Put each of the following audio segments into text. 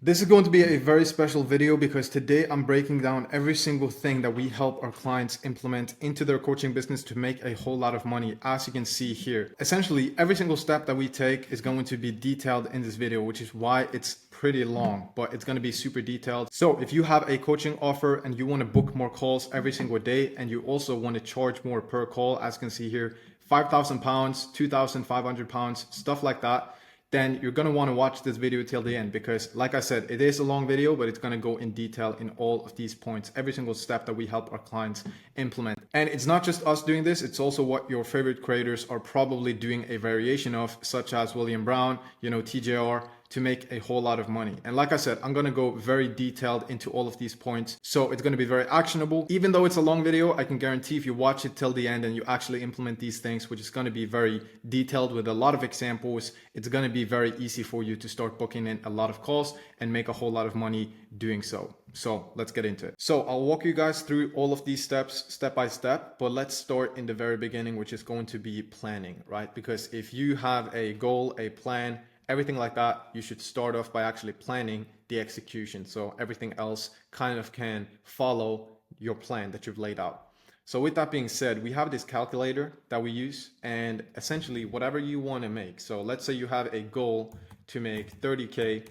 This is going to be a very special video because today I'm breaking down every single thing that we help our clients implement into their coaching business to make a whole lot of money, as you can see here. Essentially, every single step that we take is going to be detailed in this video, which is why it's pretty long, but it's going to be super detailed. So if you have a coaching offer and you want to book more calls every single day, and you also want to charge more per call, as you can see here, £5,000, £2,500, stuff like that, then you're going to want to watch this video till the end, because like I said, it is a long video, but it's going to go in detail in all of these points, every single step that we help our clients implement. And it's not just us doing this, it's also what your favorite creators are probably doing a variation of, such as William Brown, TJR, to make a whole lot of money. And like I said, I'm going to go very detailed into all of these points. So it's going to be very actionable. Even though it's a long video, I can guarantee if you watch it till the end and you actually implement these things, which is going to be very detailed with a lot of examples, it's going to be very easy for you to start booking in a lot of calls and make a whole lot of money doing so. So let's get into it. So I'll walk you guys through all of these steps step by step, but let's start in the very beginning, which is going to be planning, right? Because if you have a goal, a plan, everything like that, you should start off by actually planning the execution. So everything else kind of can follow your plan that you've laid out. So with that being said, we have this calculator that we use, and essentially whatever you want to make. So let's say you have a goal to make 30K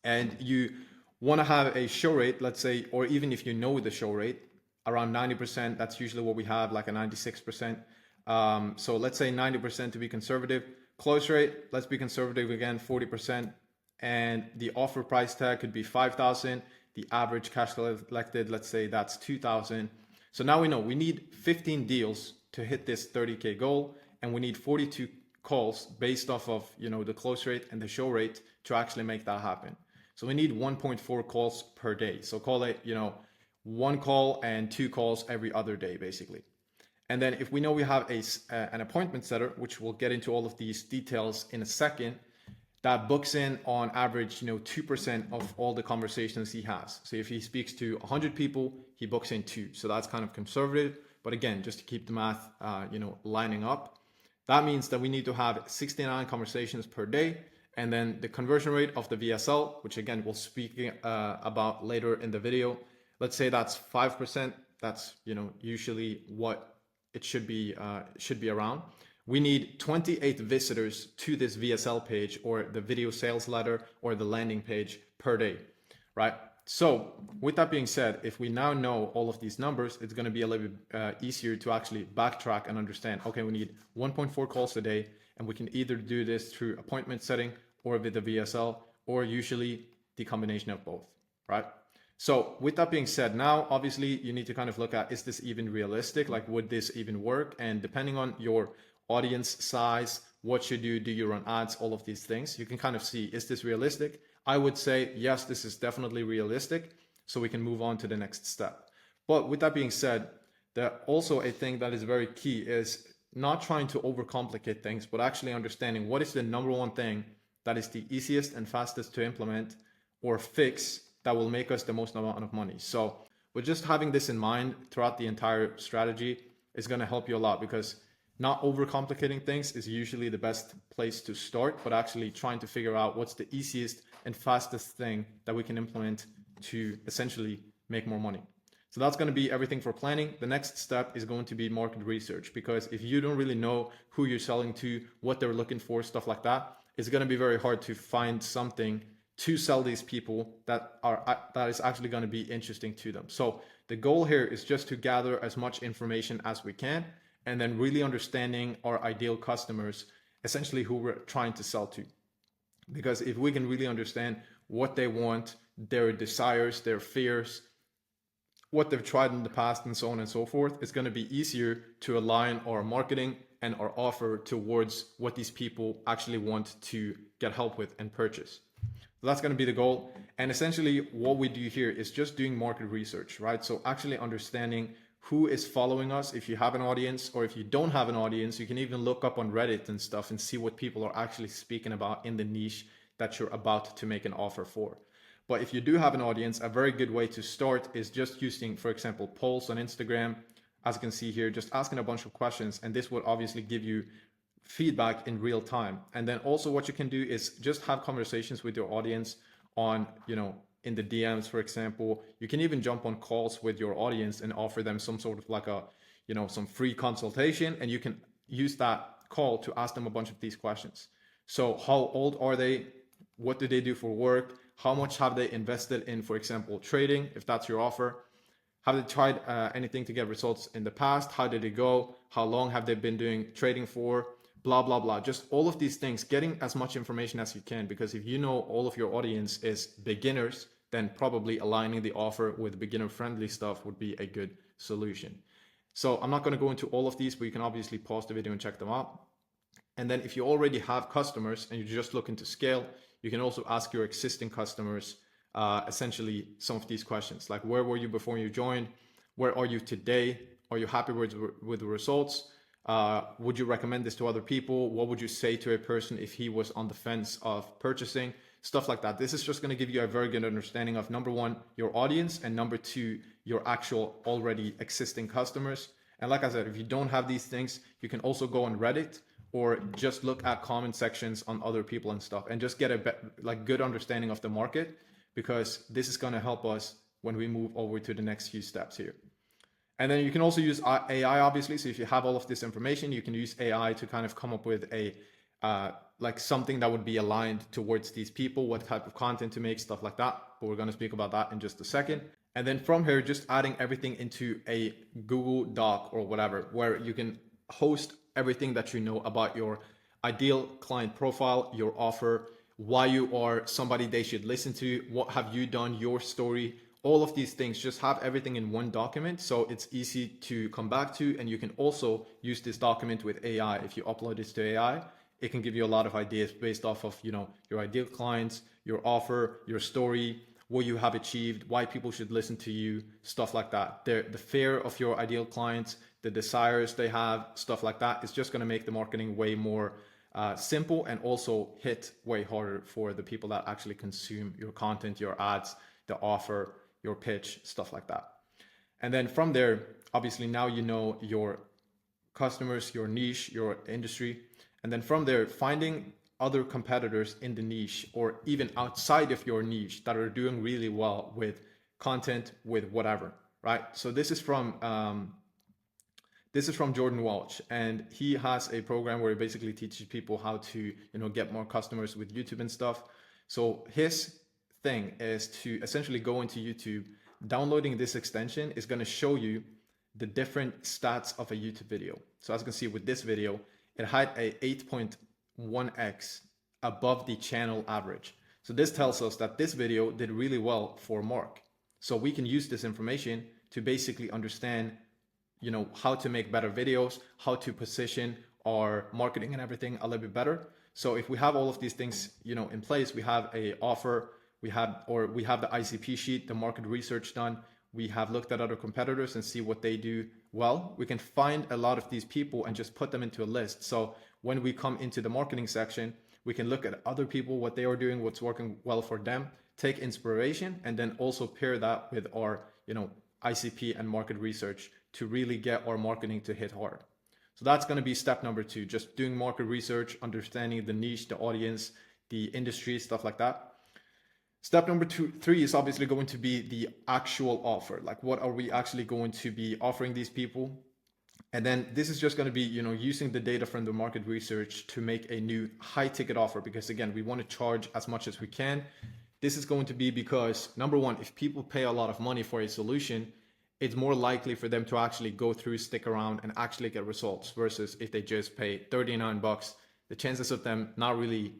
and you want to have a show rate, let's say, or even if you know the show rate, around 90%, that's usually what we have, like a 96%. So let's say 90% to be conservative. Close rate, let's be conservative again, 40%. And the offer price tag could be 5,000. The average cash collected, let's say that's 2,000. So now we know we need 15 deals to hit this 30K goal, and we need 42 calls based off of, the close rate and the show rate to actually make that happen. So we need 1.4 calls per day. So call it, one call and two calls every other day, basically. And then if we know we have an appointment setter, which we'll get into all of these details in a second, that books in on average, 2% of all the conversations he has. So if he speaks to 100 people, he books in 2. So that's kind of conservative. But again, just to keep the math, lining up, that means that we need to have 69 conversations per day. And then the conversion rate of the VSL, which again, we'll speak about later in the video. Let's say that's 5%. That's, usually what it should be around. We need 28 visitors to this VSL page, or the video sales letter, or the landing page per day, right? So with that being said, if we now know all of these numbers, it's going to be a little bit easier to actually backtrack and understand, okay, we need 1.4 calls a day, and we can either do this through appointment setting or with the VSL, or usually the combination of both, right? So with that being said, now obviously you need to kind of look at, is this even realistic? Like, would this even work? And depending on your audience size, what should you do, you run ads, all of these things, you can kind of see, is this realistic? I would say, yes, this is definitely realistic. So we can move on to the next step. But with that being said, there also a thing that is very key is not trying to overcomplicate things, but actually understanding what is the number one thing that is the easiest and fastest to implement or fix that will make us the most amount of money. So with just having this in mind throughout the entire strategy is going to help you a lot, because not overcomplicating things is usually the best place to start, but actually trying to figure out what's the easiest and fastest thing that we can implement to essentially make more money. So that's going to be everything for planning. The next step is going to be market research, because if you don't really know who you're selling to, what they're looking for, stuff like that, it's going to be very hard to find something to sell these people that is actually going to be interesting to them. So the goal here is just to gather as much information as we can, and then really understanding our ideal customers, essentially who we're trying to sell to. Because if we can really understand what they want, their desires, their fears, what they've tried in the past, and so on and so forth, it's going to be easier to align our marketing and our offer towards what these people actually want to get help with and purchase. So that's going to be the goal. And essentially what we do here is just doing market research, right? So actually understanding who is following us. If you have an audience, or if you don't have an audience, you can even look up on Reddit and stuff and see what people are actually speaking about in the niche that you're about to make an offer for. But if you do have an audience, a very good way to start is just using, for example, polls on Instagram. As you can see here, just asking a bunch of questions, and this will obviously give you feedback in real time. And then also what you can do is just have conversations with your audience on, in the DMs, for example. You can even jump on calls with your audience and offer them some sort of like a, some free consultation, and you can use that call to ask them a bunch of these questions. So how old are they? What do they do for work? How much have they invested in, for example, trading, if that's your offer? Have they tried anything to get results in the past? How did it go? How long have they been doing trading for? Blah, blah, blah. Just all of these things, getting as much information as you can, because if you know all of your audience is beginners, then probably aligning the offer with beginner friendly stuff would be a good solution. So I'm not going to go into all of these, but you can obviously pause the video and check them out. And then if you already have customers and you're just looking to scale, you can also ask your existing customers essentially some of these questions, like where were you before you joined? Where are you today? Are you happy with the results? Would you recommend this to other people? What would you say to a person if he was on the fence of purchasing? Stuff like that. This is just going to give you a very good understanding of, number one, your audience, and number two, your actual already existing customers. And like I said, if you don't have these things, you can also go on Reddit or just look at comment sections on other people and stuff, and just get a good understanding of the market, because this is going to help us when we move over to the next few steps here. And then you can also use AI, obviously. So if you have all of this information, you can use AI to kind of come up with a something that would be aligned towards these people, what type of content to make, stuff like that. But we're going to speak about that in just a second. And then from here, just adding everything into a Google Doc or whatever, where you can host everything that you know about your ideal client profile, your offer, why you are somebody they should listen to, what have you done, your story, all of these things. Just have everything in one document so it's easy to come back to. And you can also use this document with AI. If you upload this to AI, it can give you a lot of ideas based off of, your ideal clients, your offer, your story, what you have achieved, why people should listen to you, stuff like that. The fear of your ideal clients, the desires they have, stuff like that. It's just going to make the marketing way more simple, and also hit way harder for the people that actually consume your content, your ads, the offer, your pitch, stuff like that. And then from there, obviously now you know your customers, your niche, your industry. And then from there, finding other competitors in the niche or even outside of your niche that are doing really well with content, with whatever, right? So this is from Jordan Walsh, and he has a program where he basically teaches people how to, get more customers with YouTube and stuff. So his thing is to essentially go into YouTube. Downloading this extension is going to show you the different stats of a YouTube video. So as you can see with this video, it had a 8.1x above the channel average. So this tells us that this video did really well for Mark. So we can use this information to basically understand, how to make better videos, how to position our marketing and everything a little bit better. So if we have all of these things, in place, we have a offer, we have the ICP sheet, the market research done. We have looked at other competitors and see what they do well. We can find a lot of these people and just put them into a list. So when we come into the marketing section, we can look at other people, what they are doing, what's working well for them, take inspiration, and then also pair that with our, ICP and market research to really get our marketing to hit hard. So that's going to be step number 2, just doing market research, understanding the niche, the audience, the industry, stuff like that. Step number 3 is obviously going to be the actual offer. Like, what are we actually going to be offering these people? And then this is just going to be, using the data from the market research to make a new high ticket offer, because again, we want to charge as much as we can. This is going to be because, number one, if people pay a lot of money for a solution, it's more likely for them to actually go through, stick around, and actually get results, versus if they just pay $39, the chances of them not really,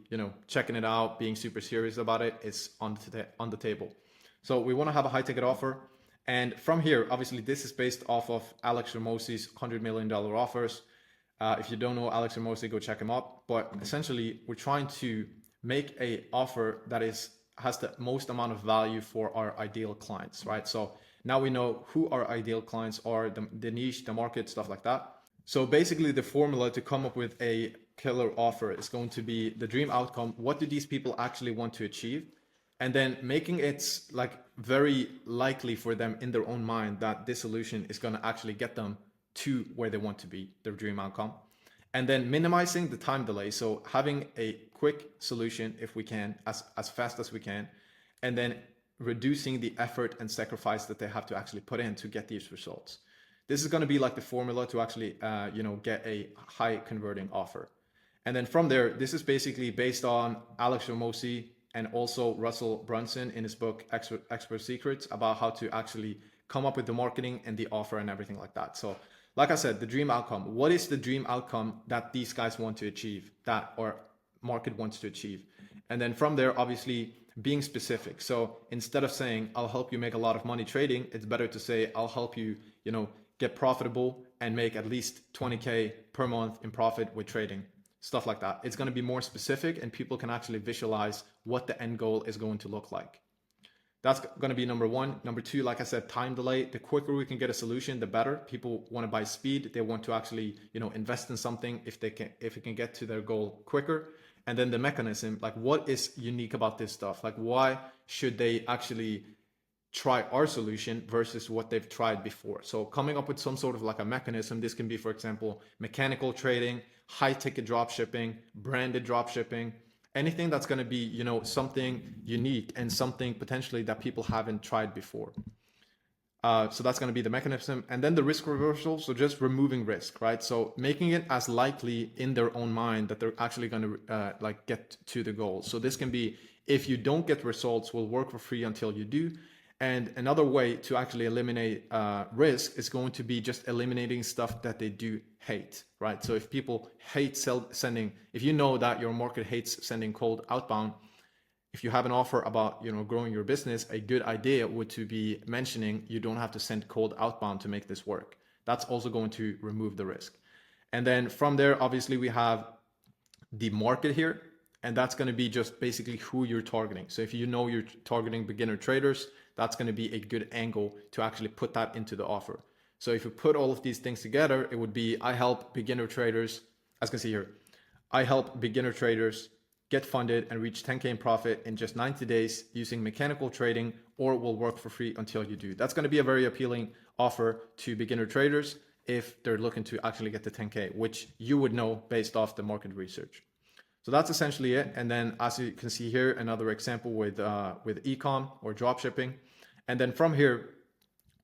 checking it out, being super serious about it, is on the table. So we want to have a high ticket offer. And from here, obviously, this is based off of Alex Hormozi's $100 million offers. If you don't know Alex Hormozi, go check him out. But essentially, we're trying to make a offer that has the most amount of value for our ideal clients, right? So now we know who our ideal clients are, the niche, the market, stuff like that. So basically, the formula to come up with a killer offer is going to be the dream outcome. What do these people actually want to achieve? And then making it like very likely for them in their own mind that this solution is going to actually get them to where they want to be, their dream outcome. And then minimizing the time delay. So having a quick solution, if we can, as fast as we can. and then reducing the effort and sacrifice that they have to actually put in to get these results. This is going to be like the formula to actually, get a high converting offer. And then from there, this is basically based on Alex Hormozi and also Russell Brunson in his book Expert Secrets about how to actually come up with the marketing and the offer and everything like that. So like I said, the dream outcome. What is the dream outcome that these guys want to achieve, that our market wants to achieve? And then from there, obviously being specific. So instead of saying, I'll help you make a lot of money trading, it's better to say, I'll help you, get profitable and make at least 20K per month in profit with trading, stuff like that. It's going to be more specific and people can actually visualize what the end goal is going to look like. That's going to be number one. Number two, like I said, time delay. The quicker we can get a solution, the better. People want to buy speed. They want to actually, invest in something if it can get to their goal quicker. And then the mechanism, like what is unique about this stuff? Like why should they actually try our solution versus what they've tried before? So coming up with some sort of like a mechanism. This can be, for example, mechanical trading, high ticket drop shipping, branded drop shipping, anything that's going to be, something unique and something potentially that people haven't tried before. So that's going to be the mechanism. And then the risk reversal. So just removing risk, right? So making it as likely in their own mind that they're actually going to get to the goal. So this can be, if you don't get results, we'll work for free until you do. And another way to actually eliminate risk is going to be just eliminating stuff that they do hate, right? So if people hate sending, if you know that your market hates sending cold outbound, if you have an offer about, growing your business, a good idea would to be mentioning you don't have to send cold outbound to make this work. That's also going to remove the risk. And then from there, obviously we have the market here, and that's going to be just basically who you're targeting. So if you know you're targeting beginner traders, that's going to be a good angle to actually put that into the offer. So if you put all of these things together, it would be, I help beginner traders, as you can see here, I help beginner traders get funded and reach 10K in profit in just 90 days using mechanical trading, or will work for free until you do. That's going to be a very appealing offer to beginner traders if they're looking to actually get to 10K, which you would know based off the market research. So that's essentially it. And then as you can see here, another example with ecom or drop shipping. And then from here,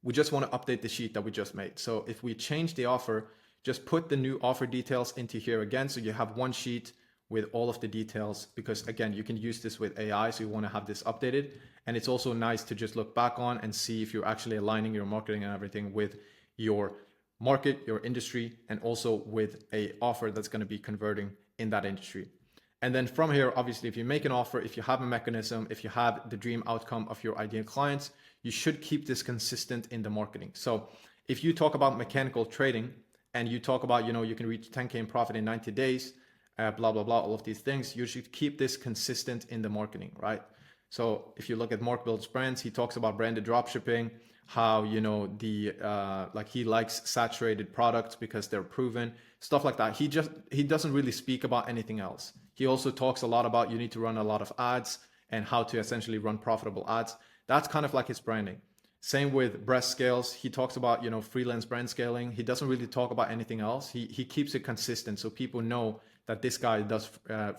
we just want to update the sheet that we just made. So if we change the offer, just put the new offer details into here again. So you have one sheet with all of the details, because again, you can use this with AI. So you want to have this updated. And it's also nice to just look back on and see if you're actually aligning your marketing and everything with your market, your industry, and also with a offer that's going to be converting in that industry. And then from here, obviously, if you make an offer, if you have a mechanism, if you have the dream outcome of your ideal clients, you should keep this consistent in the marketing. So if you talk about mechanical trading and you talk about, you can reach 10K in profit in 90 days, blah, blah, blah, all of these things, you should keep this consistent in the marketing, right? So if you look at Mark Builds Brands, he talks about branded drop shipping, how, he likes saturated products because they're proven, stuff like that. He doesn't really speak about anything else. He also talks a lot about you need to run a lot of ads and how to essentially run profitable ads. That's kind of like his branding. Same with Breast Scales. He talks about, freelance brand scaling. He doesn't really talk about anything else. He keeps it consistent so people know that this guy does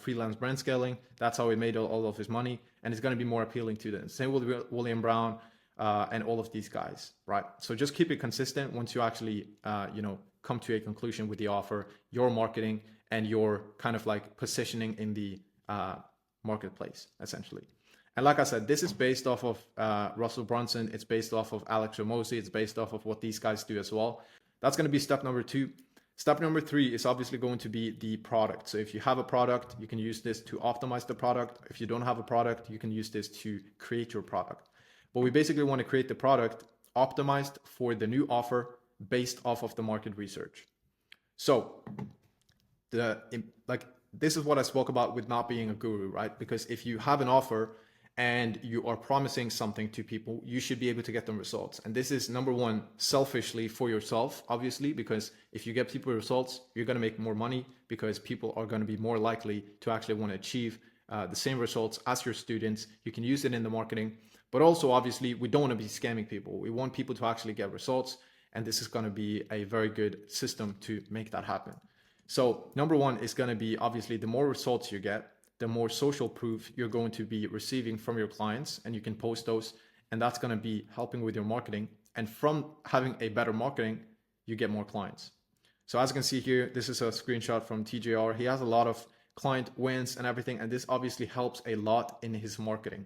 freelance brand scaling. That's how he made all of his money, and it's going to be more appealing to them. Same with William Brown and all of these guys, right? So just keep it consistent once you actually, come to a conclusion with the offer, your marketing, and your kind of like positioning in the marketplace, essentially. And like I said, this is based off of Russell Brunson. It's based off of Alex Hormozi. It's based off of what these guys do as well. That's going to be step number 2. Step number 3 is obviously going to be the product. So if you have a product, you can use this to optimize the product. If you don't have a product, you can use this to create your product. But we basically want to create the product optimized for the new offer based off of the market research. So this is what I spoke about with not being a guru, right? Because if you have an offer and you are promising something to people, you should be able to get them results. And this is number 1, selfishly for yourself, obviously, because if you get people results, you're going to make more money because people are going to be more likely to actually want to achieve the same results as your students. You can use it in the marketing, but also obviously we don't want to be scamming people. We want people to actually get results. And this is going to be a very good system to make that happen. So number 1 is going to be obviously the more results you get, the more social proof you're going to be receiving from your clients, and you can post those, and that's going to be helping with your marketing. And from having a better marketing, you get more clients. So as you can see here, this is a screenshot from TJR. He has a lot of client wins and everything, and this obviously helps a lot in his marketing.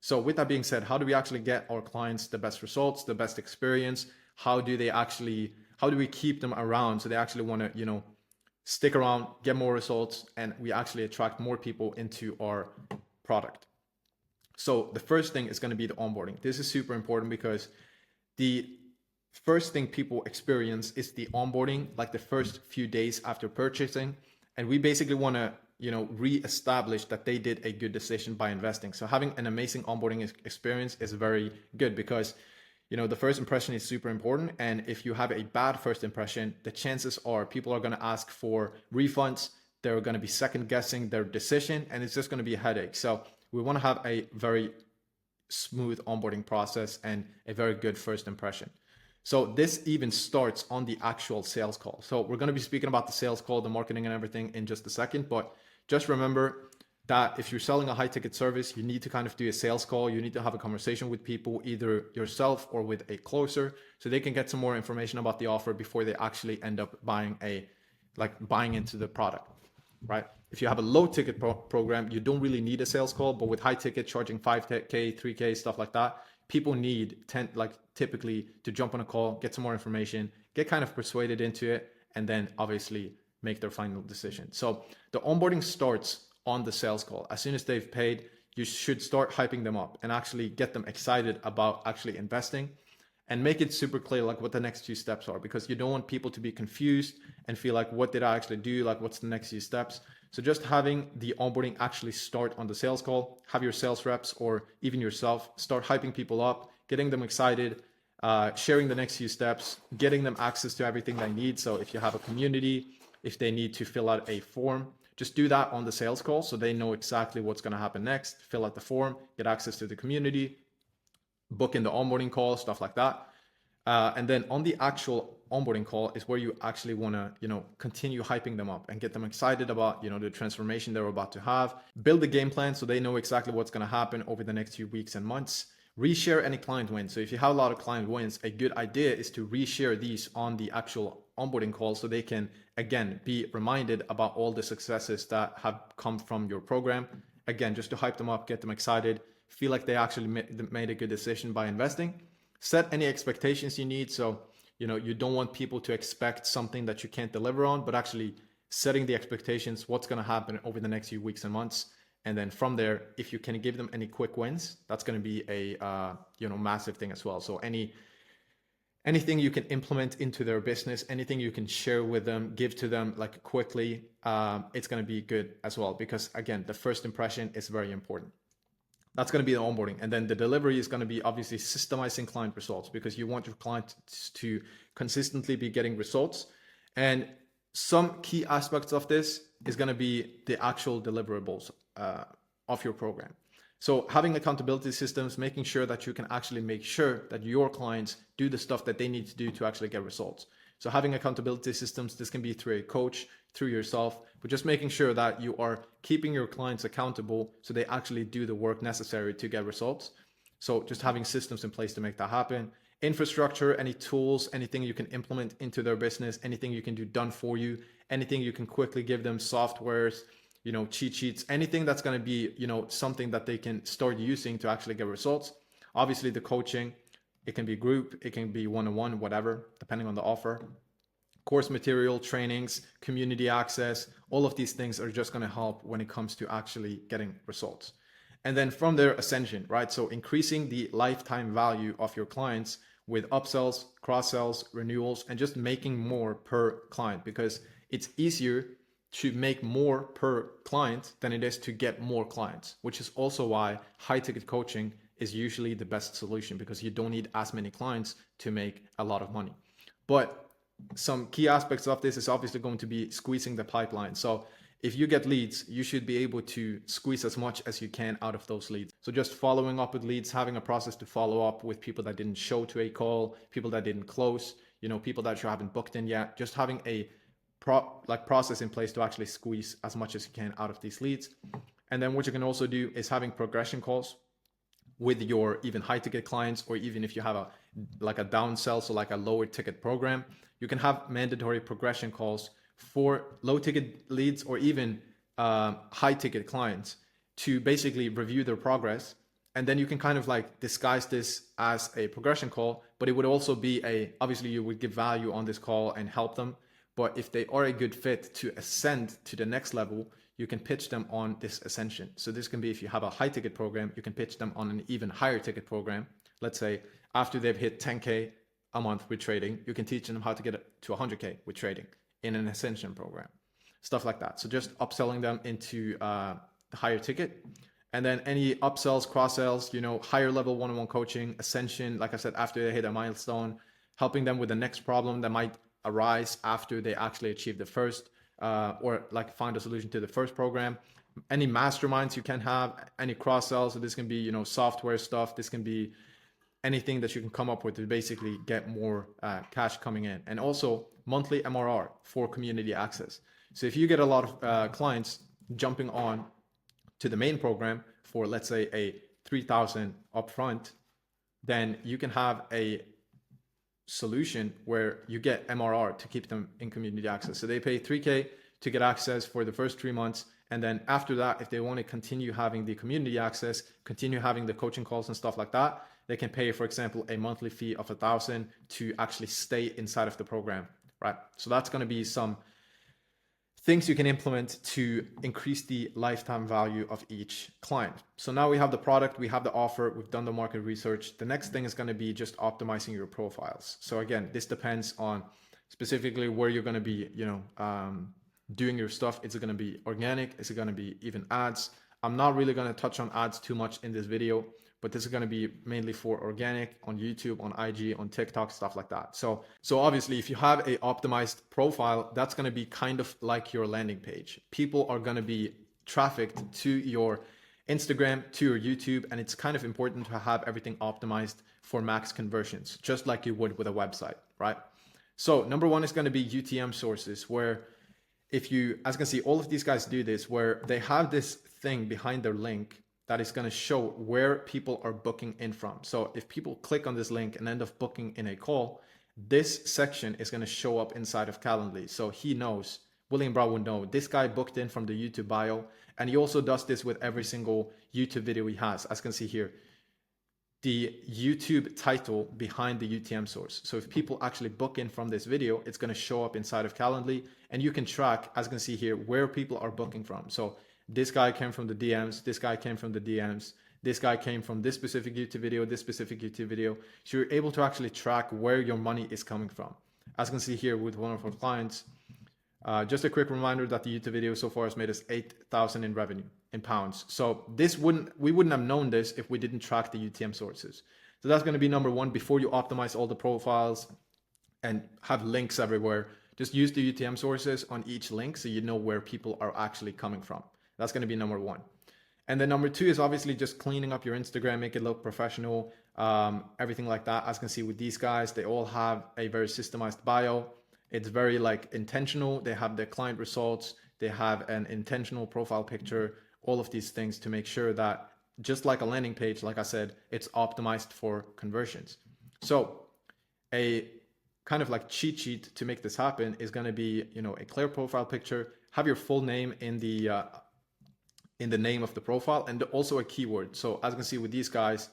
So with that being said, how do we actually get our clients the best results, the best experience? How do we keep them around so they actually want to, stick around, get more results, and we actually attract more people into our product? So the first thing is going to be the onboarding. This is super important because the first thing people experience is the onboarding, like the first few days after purchasing. And we basically want to, re-establish that they did a good decision by investing. So having an amazing onboarding experience is very good because, the first impression is super important. And if you have a bad first impression, the chances are people are going to ask for refunds. They're going to be second guessing their decision, and it's just going to be a headache. So we want to have a very smooth onboarding process and a very good first impression. So this even starts on the actual sales call. So we're going to be speaking about the sales call, the marketing and everything in just a second, but just remember that if you're selling a high ticket service, you need to kind of do a sales call. You need to have a conversation with people, either yourself or with a closer, so they can get some more information about the offer before they actually end up buying into the product, right? If you have a low ticket program, you don't really need a sales call, but with high ticket charging 5K, 3K, stuff like that, people need typically to jump on a call, get some more information, get kind of persuaded into it, and then obviously make their final decision. So the onboarding starts on the sales call. As soon as they've paid, you should start hyping them up and actually get them excited about actually investing, and make it super clear like what the next few steps are, because you don't want people to be confused and feel like, what did I actually do? Like, what's the next few steps? So just having the onboarding actually start on the sales call, have your sales reps or even yourself start hyping people up, getting them excited, sharing the next few steps, getting them access to everything they need. So if you have a community, if they need to fill out a form, just do that on the sales call so they know exactly what's going to happen next. Fill out the form, get access to the community, book in the onboarding call, stuff like that. And then on the actual onboarding call is where you actually want to, continue hyping them up and get them excited about, the transformation they're about to have. Build a game plan so they know exactly what's going to happen over the next few weeks and months. Reshare any client wins. So if you have a lot of client wins, a good idea is to reshare these on the actual onboarding call so they can, again, be reminded about all the successes that have come from your program. Again, just to hype them up, get them excited, feel like they actually made a good decision by investing. Set any expectations you need. So, you don't want people to expect something that you can't deliver on, but actually setting the expectations, what's going to happen over the next few weeks and months. And then from there, if you can give them any quick wins, that's going to be a massive thing as well. So anything you can implement into their business, anything you can share with them, give to them like quickly, it's going to be good as well. Because again, the first impression is very important. That's going to be the onboarding. And then the delivery is going to be obviously systemizing client results, because you want your clients to consistently be getting results. And some key aspects of this is going to be the actual deliverables of your program. So having accountability systems, making sure that you can actually make sure that your clients do the stuff that they need to do to actually get results. So having accountability systems, this can be through a coach, through yourself, but just making sure that you are keeping your clients accountable so they actually do the work necessary to get results. So just having systems in place to make that happen. Infrastructure, any tools, anything you can implement into their business, anything you can do done for you, anything you can quickly give them, softwares, cheat sheets, anything that's going to be, something that they can start using to actually get results. Obviously the coaching, it can be group, it can be one-on-one, whatever, depending on the offer. Course material, trainings, community access, all of these things are just going to help when it comes to actually getting results. And then from there, ascension, right? So increasing the lifetime value of your clients with upsells, cross-sells, renewals, and just making more per client, because it's easier to make more per client than it is to get more clients, which is also why high ticket coaching is usually the best solution, because you don't need as many clients to make a lot of money. But some key aspects of this is obviously going to be squeezing the pipeline. So if you get leads, you should be able to squeeze as much as you can out of those leads. So just following up with leads, having a process to follow up with people that didn't show to a call, people that didn't close, people that you haven't booked in yet, just having a process in place to actually squeeze as much as you can out of these leads. And then what you can also do is having progression calls with your even high ticket clients, or even if you have a like a downsell, so like a lower ticket program, you can have mandatory progression calls for low ticket leads or even high ticket clients to basically review their progress. And then you can kind of like disguise this as a progression call, but it would also be obviously you would give value on this call and help them. But if they are a good fit to ascend to the next level, you can pitch them on this ascension. So this can be, if you have a high ticket program, you can pitch them on an even higher ticket program. Let's say after they've hit 10K a month with trading, you can teach them how to get to 100K with trading in an ascension program, stuff like that. So just upselling them into the higher ticket. And then any upsells, cross sells, higher level one-on-one coaching, ascension, like I said, after they hit a milestone, helping them with the next problem that might arise after they actually achieve the first, or like find a solution to the first program. Any masterminds you can have, any cross sells. So this can be, software stuff. This can be anything that you can come up with to basically get more cash coming in. And also monthly MRR for community access. So if you get a lot of clients jumping on to the main program for, let's say, a 3,000 upfront, then you can have a solution where you get MRR to keep them in community access. So they pay 3K to get access for the first 3 months. And then after that, if they want to continue having the community access, continue having the coaching calls and stuff like that, they can pay, for example, a monthly fee of 1,000 to actually stay inside of the program, right? So that's going to be some things you can implement to increase the lifetime value of each client. So now we have the product, we have the offer, we've done the market research. The next thing is going to be just optimizing your profiles. So again, this depends on specifically where you're going to be, doing your stuff. Is it going to be organic? Is it going to be even ads? I'm not really going to touch on ads too much in this video, but this is going to be mainly for organic on YouTube, on IG, on TikTok, stuff like that. So obviously if you have a optimized profile, that's going to be kind of like your landing page. People are going to be trafficked to your Instagram, to your YouTube, and it's kind of important to have everything optimized for max conversions, just like you would with a website, right? So number one is going to be UTM sources, where if you, as you can see, all of these guys do this, where they have this thing behind their link that is going to show where people are booking in from. So if people click on this link and end up booking in a call, this section is going to show up inside of Calendly. So he knows, William Brown would know, this guy booked in from the YouTube bio. And he also does this with every single YouTube video he has. As you can see here, the YouTube title behind the UTM source. So if people actually book in from this video, it's going to show up inside of Calendly, and you can track, as you can see here, where people are booking from. So this guy came from the DMs, this guy came from the DMs, this guy came from this specific YouTube video, this specific YouTube video. So you're able to actually track where your money is coming from. As you can see here with one of our clients, just a quick reminder that the YouTube video so far has made us 8,000 in revenue in pounds. So we wouldn't have known this if we didn't track the UTM sources. So that's going to be number one. Before you optimize all the profiles and have links everywhere, just use the UTM sources on each link so you know where people are actually coming from. That's going to be number one. And then number two is obviously just cleaning up your Instagram, make it look professional, everything like that. As you can see with these guys, they all have a very systemized bio. It's very like intentional. They have their client results. They have an intentional profile picture, all of these things to make sure that, just like a landing page, like I said, it's optimized for conversions. So a kind of like cheat sheet to make this happen is going to be, a clear profile picture, have your full name in the name of the profile, and also a keyword. So as you can see with these guys,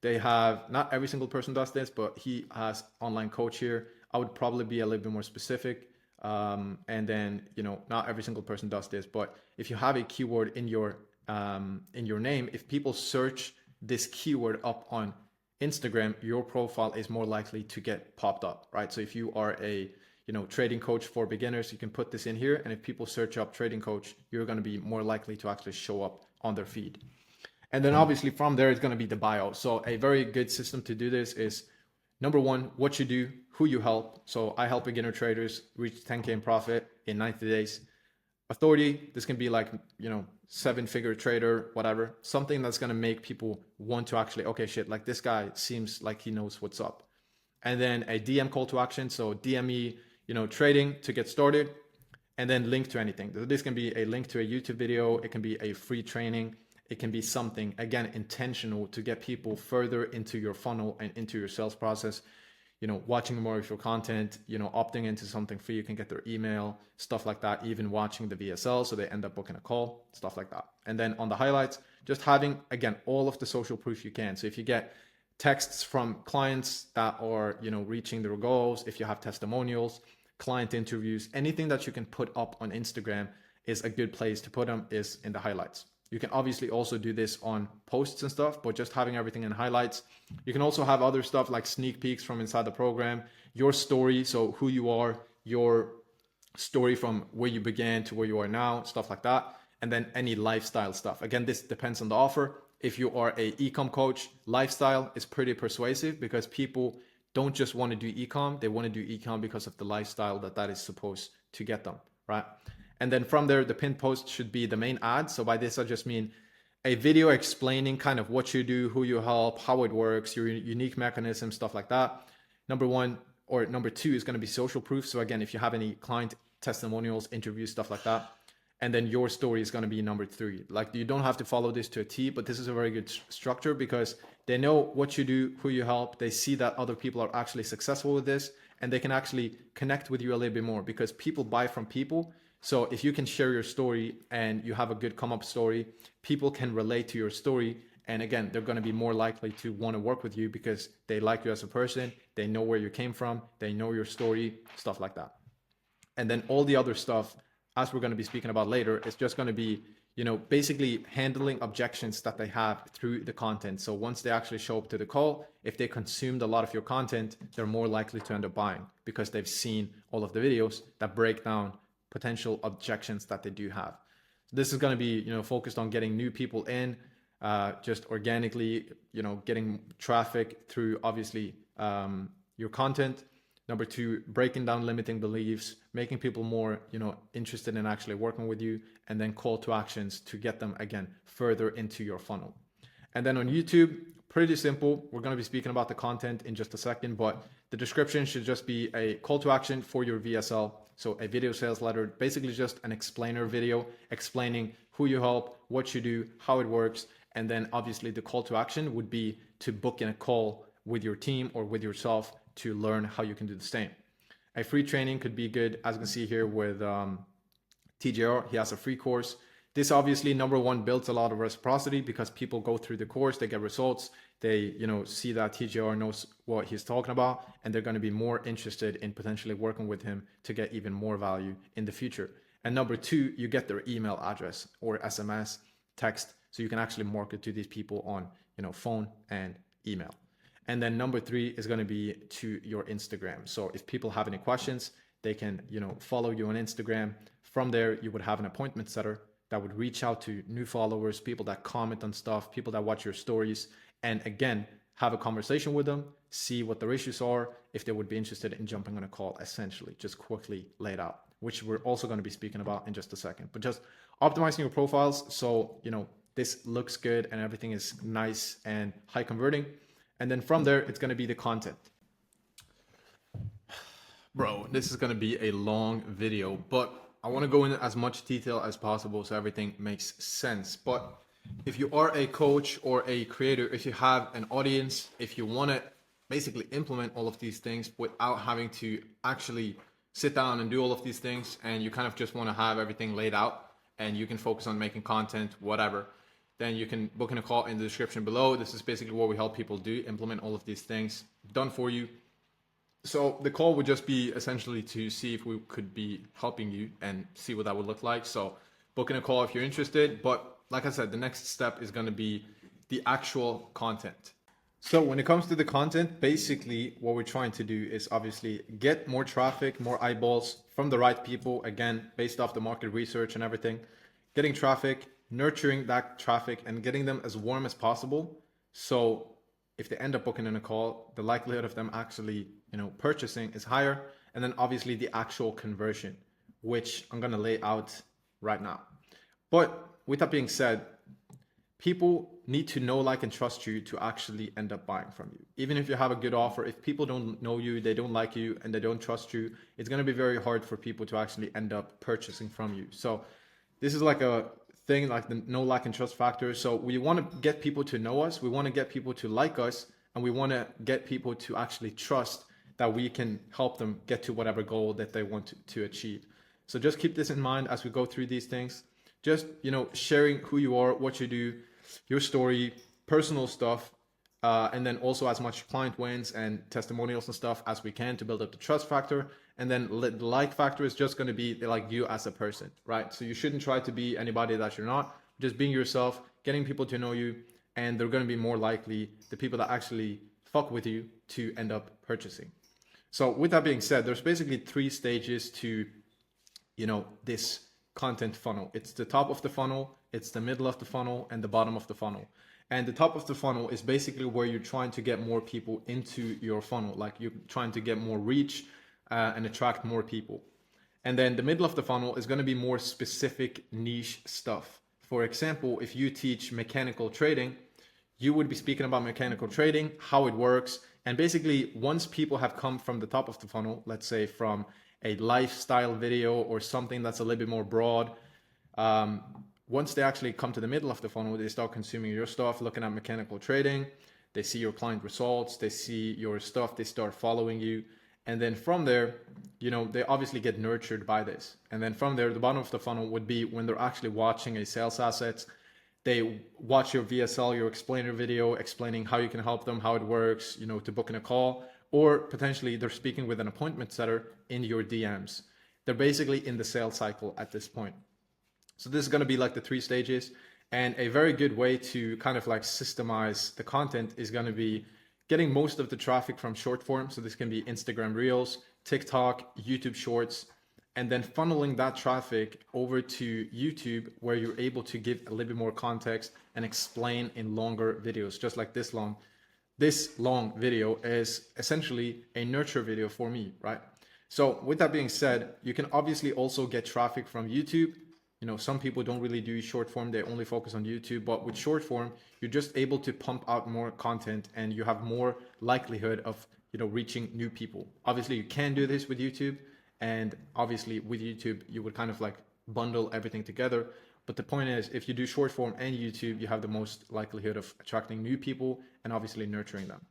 they have, not every single person does this, but he has online coach here. I would probably be a little bit more specific. And then, not every single person does this, but if you have a keyword in your name, if people search this keyword up on Instagram, your profile is more likely to get popped up, right? So if you are a, trading coach for beginners, you can put this in here. And if people search up trading coach, you're going to be more likely to actually show up on their feed. And then obviously from there, it's going to be the bio. So a very good system to do this is, number one, what you do, who you help. So I help beginner traders reach 10K in profit in 90 days. Authority, this can be like, 7-figure trader, whatever. Something that's going to make people want to actually, okay, shit, like this guy seems like he knows what's up. And then a DM call to action. So DM me, trading to get started. and then link to anything. This can be a link to a YouTube video, it can be a free training, it can be something, again, intentional to get people further into your funnel and into your sales process. Watching more of your content, opting into something free, you can get their email, stuff like that, even watching the VSL, so they end up booking a call, stuff like that. And then on the highlights, just having, again, all of the social proof you can. So if you get texts from clients that are, reaching their goals, if you have testimonials, client interviews, anything that you can put up on Instagram is a good place to put them, is in the highlights. You can obviously also do this on posts and stuff, but just having everything in highlights. You can also have other stuff like sneak peeks from inside the program, your story, so who you are, your story from where you began to where you are now, stuff like that. And then any lifestyle stuff. Again, this depends on the offer. If you are a e-com coach, lifestyle is pretty persuasive because people don't just want to do e-com, they want to do e-com because of the lifestyle that is supposed to get them, right? And then from there, the pinned post should be the main ad. So by this, I just mean a video explaining kind of what you do, who you help, how it works, your unique mechanism, stuff like that. Number one, or number two is going to be social proof. So again, if you have any client testimonials, interviews, stuff like that. And then your story is going to be number three. Like, you don't have to follow this to a T, but this is a very good structure because they know what you do, who you help. They see that other people are actually successful with this, and they can actually connect with you a little bit more because people buy from people. So if you can share your story and you have a good come up story, people can relate to your story. And again, they're going to be more likely to want to work with you because they like you as a person. They know where you came from. They know your story, stuff like that. And then all the other stuff, as we're going to be speaking about later, is just going to be, basically handling objections that they have through the content. So once they actually show up to the call, if they consumed a lot of your content, they're more likely to end up buying because they've seen all of the videos that break down potential objections that they do have. This is going to be, focused on getting new people in, just organically, getting traffic through obviously your content. Number two, breaking down limiting beliefs, making people more, interested in actually working with you, and then call to actions to get them, again, further into your funnel. And then on YouTube, pretty simple. We're going to be speaking about the content in just a second, but the description should just be a call to action for your VSL. So a video sales letter, basically just an explainer video explaining who you help, what you do, how it works. And then obviously the call to action would be to book in a call with your team or with yourself to learn how you can do the same. A free training could be good, as you can see here with TJR. He has a free course. This obviously, number one, builds a lot of reciprocity because people go through the course, they get results, they see that TJR knows what he's talking about, and they're going to be more interested in potentially working with him to get even more value in the future. And number two, you get their email address or SMS, text, so you can actually market to these people on phone and email. And then number three is going to be to your Instagram. So if people have any questions, they can follow you on Instagram. From there, you would have an appointment setter that would reach out to new followers, people that comment on stuff, people that watch your stories, and again, have a conversation with them, see what their issues are, if they would be interested in jumping on a call, essentially, just quickly laid out, which we're also going to be speaking about in just a second. But just optimizing your profiles so, this looks good and everything is nice and high converting. And then from there, it's going to be the content. Bro, this is going to be a long video, but I want to go into as much detail as possible so everything makes sense. But if you are a coach or a creator, if you have an audience, if you want to basically implement all of these things without having to actually sit down and do all of these things, and you kind of just want to have everything laid out and you can focus on making content, whatever, then you can book in a call in the description below. This is basically what we help people do, implement all of these things done for you. So the call would just be essentially to see if we could be helping you and see what that would look like. So book in a call if you're interested. But like I said, the next step is going to be the actual content. So when it comes to the content, basically what we're trying to do is obviously get more traffic, more eyeballs from the right people, again, based off the market research and everything, getting traffic, nurturing that traffic and getting them as warm as possible. So if they end up booking in a call, the likelihood of them actually, purchasing is higher. And then obviously the actual conversion, which I'm going to lay out right now. But with that being said, people need to know, like, and trust you to actually end up buying from you. Even if you have a good offer, if people don't know you, they don't like you, and they don't trust you, it's going to be very hard for people to actually end up purchasing from you. So this is like a thing, like the know, like, and trust factor. So we want to get people to know us, we want to get people to like us, and we want to get people to actually trust that we can help them get to whatever goal that they want to achieve. So just keep this in mind as we go through these things. Just, sharing who you are, what you do, your story, personal stuff, and then also as much client wins and testimonials and stuff as we can to build up the trust factor. And then the like factor is just going to be like you as a person, right? So you shouldn't try to be anybody that you're not. Just being yourself, getting people to know you, and they're going to be more likely, the people that actually fuck with you, to end up purchasing. So with that being said, there's basically 3 stages to, this content funnel. It's the top of the funnel, it's the middle of the funnel, and the bottom of the funnel. And the top of the funnel is basically where you're trying to get more people into your funnel, like you're trying to get more reach and attract more people. And then the middle of the funnel is going to be more specific niche stuff. For example, if you teach mechanical trading, you would be speaking about mechanical trading, how it works. And basically, once people have come from the top of the funnel, let's say from a lifestyle video or something that's a little bit more broad, once they actually come to the middle of the funnel, they start consuming your stuff, looking at mechanical trading, they see your client results, they see your stuff, they start following you. And then from there, they obviously get nurtured by this. And then from there, the bottom of the funnel would be when they're actually watching a sales assets. They watch your VSL, your explainer video, explaining how you can help them, how it works, to book in a call, or potentially they're speaking with an appointment setter in your DMs. They're basically in the sales cycle at this point. So this is going to be like the 3 stages. And a very good way to kind of like systemize the content is going to be getting most of the traffic from short form. So this can be Instagram Reels, TikTok, YouTube Shorts, and then funneling that traffic over to YouTube, where you're able to give a little bit more context and explain in longer videos, just like this long. This long video is essentially a nurture video for me, right? So with that being said, you can obviously also get traffic from YouTube. Some people don't really do short form, they only focus on YouTube, but with short form, you're just able to pump out more content and you have more likelihood of, reaching new people. Obviously, you can do this with YouTube, and obviously with YouTube, you would kind of like bundle everything together. But the point is, if you do short form and YouTube, you have the most likelihood of attracting new people and obviously nurturing them.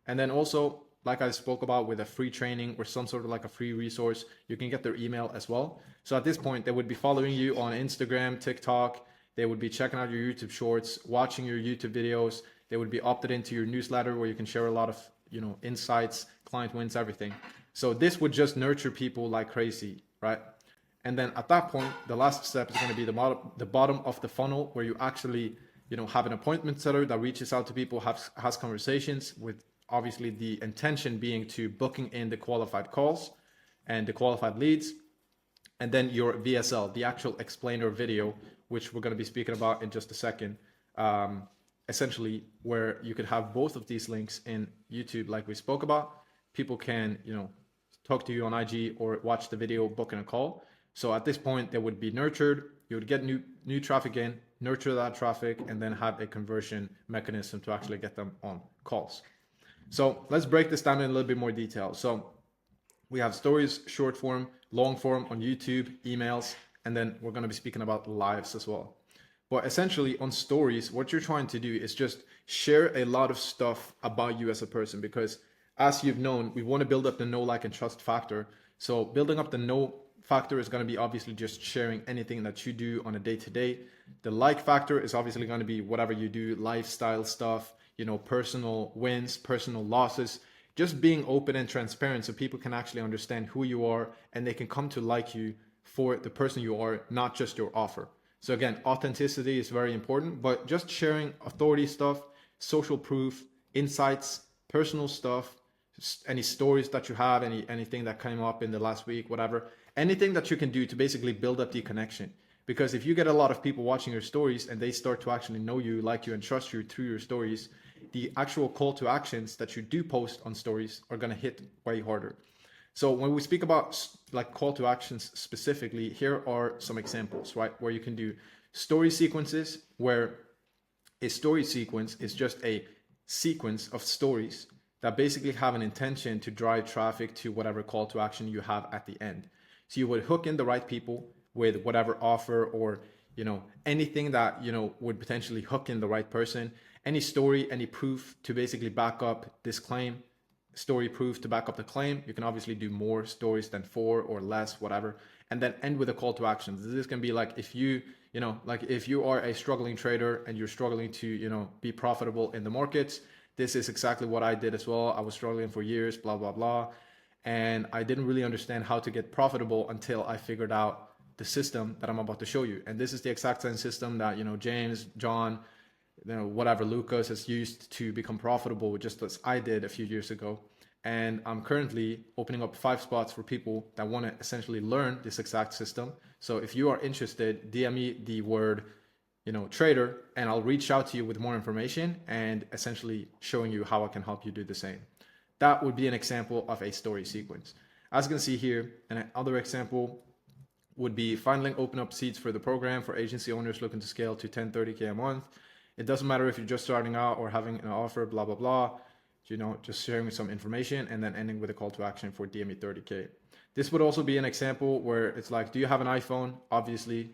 And then also, like I spoke about, with a free training or some sort of like a free resource, you can get their email as well. So at this point, they would be following you on Instagram, TikTok, they would be checking out your YouTube Shorts, watching your YouTube videos, they would be opted into your newsletter where you can share a lot of, insights, client wins, everything. So this would just nurture people like crazy, right? And then at that point, the last step is going to be the bottom of the funnel, where you actually, have an appointment setter that reaches out to people, has conversations with, obviously the intention being to booking in the qualified calls and the qualified leads. And then your VSL, the actual explainer video, which we're going to be speaking about in just a second, essentially where you could have both of these links in YouTube like we spoke about. People can, talk to you on IG or watch the video, book in a call. So at this point, they would be nurtured. You would get new traffic in, nurture that traffic, and then have a conversion mechanism to actually get them on calls. So let's break this down in a little bit more detail. So we have stories, short form, long form on YouTube, emails, and then we're going to be speaking about lives as well. But essentially on stories, what you're trying to do is just share a lot of stuff about you as a person, because as you've known, we want to build up the know, like, and trust factor. So building up the know factor is going to be obviously just sharing anything that you do on a day-to-day. The like factor is obviously going to be whatever you do, lifestyle stuff, personal wins, personal losses, just being open and transparent so people can actually understand who you are and they can come to like you for the person you are, not just your offer. So again, authenticity is very important, but just sharing authority stuff, social proof, insights, personal stuff, any stories that you have, anything that came up in the last week, whatever, anything that you can do to basically build up the connection. Because if you get a lot of people watching your stories and they start to actually know you, like you, and trust you through your stories, the actual call to actions that you do post on stories are going to hit way harder. So when we speak about like call to actions specifically, here are some examples, right? Where you can do story sequences where A story sequence is just a sequence of stories that basically have an intention to drive traffic to whatever call to action you have at the end. So you would hook in the right people with whatever offer or anything that would potentially hook in the right person, any story, any proof to basically back up this claim, story proof to back up the claim. You can obviously do more stories than 4 or less, whatever, and then end with a call to action. This can be like if you are a struggling trader and you're struggling to be profitable in the markets. This is exactly what I did as well. I was struggling for years, blah blah blah, and I didn't really understand how to get profitable until I figured out the system that I'm about to show you. And this is the exact same system that James, John, whatever, Lucas has used to become profitable, just as I did a few years ago. And I'm currently opening up 5 spots for people that want to essentially learn this exact system. So if you are interested, DM me the word trader, and I'll reach out to you with more information and essentially showing you how I can help you do the same. That would be an example of a story sequence. As you can see here, another example would be finally open up seats for the program for agency owners looking to scale to 10, 30K a month. It doesn't matter if you're just starting out or having an offer, blah, blah, blah, just sharing some information and then ending with a call to action for DME 30K. This would also be an example where it's like, do you have an iPhone? Obviously.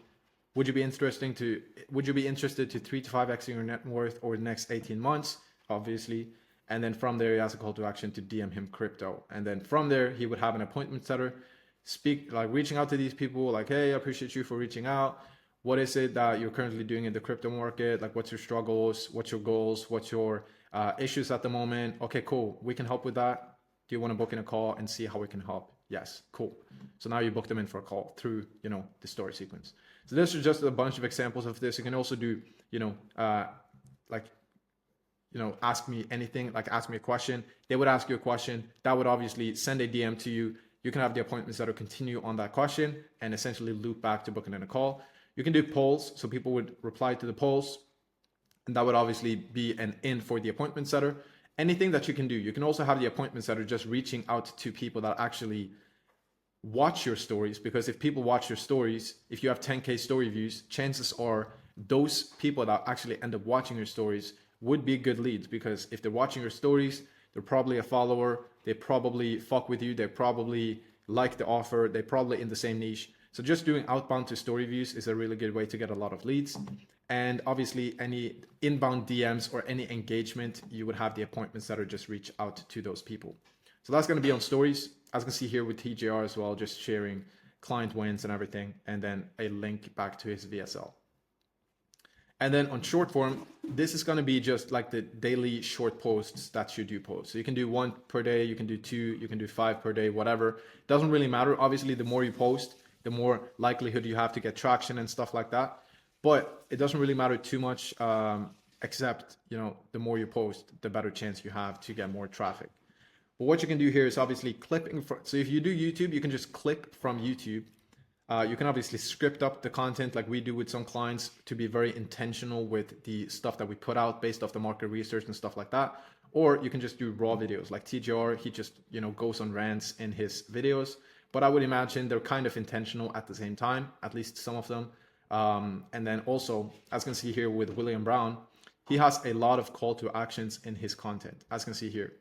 Would you be interested to 3 to 5x your net worth over the next 18 months? Obviously. And then from there, he has a call to action to DM him crypto. And then from there, he would have an appointment setter, reaching out to these people like, hey, I appreciate you for reaching out. What is it that you're currently doing in the crypto market? Like, what's your struggles? What's your goals? What's your issues at the moment? Okay, cool. We can help with that. Do you want to book in a call and see how we can help? Yes, cool. So now you book them in for a call through, the story sequence. So this is just a bunch of examples of this. You can also do, ask me anything, like ask me a question. They would ask you a question. That would obviously send a DM to you. You can have the appointments that will continue on that question and essentially loop back to booking in a call. You can do polls. So people would reply to the polls, and that would obviously be an in for the appointment setter. Anything that you can do. You can also have the appointment setter just reaching out to people that actually watch your stories, because if people watch your stories, if you have 10K story views, chances are those people that actually end up watching your stories would be good leads, because if they're watching your stories, they're probably a follower, they probably fuck with you, they probably like the offer, they're probably in the same niche. So just doing outbound to story views is a really good way to get a lot of leads. And obviously any inbound DMs or any engagement, you would have the appointments that are just reach out to those people. So that's going to be on stories. As you can see here with TJR as well, just sharing client wins and everything, and then a link back to his VSL. And then on short form, this is going to be just like the daily short posts that you do post. So you can do 1 per day, you can do 2, you can do 5 per day, whatever. Doesn't really matter. Obviously, the more you post, the more likelihood you have to get traction and stuff like that. But it doesn't really matter too much, except, the more you post, the better chance you have to get more traffic. But what you can do here is obviously clipping. So if you do YouTube, you can just clip from YouTube. You can obviously script up the content like we do with some clients to be very intentional with the stuff that we put out based off the market research and stuff like that. Or you can just do raw videos like TJR. He just, goes on rants in his videos. But I would imagine they're kind of intentional at the same time, at least some of them. And then also, as you can see here with William Brown, he has a lot of call to actions in his content, as you can see here.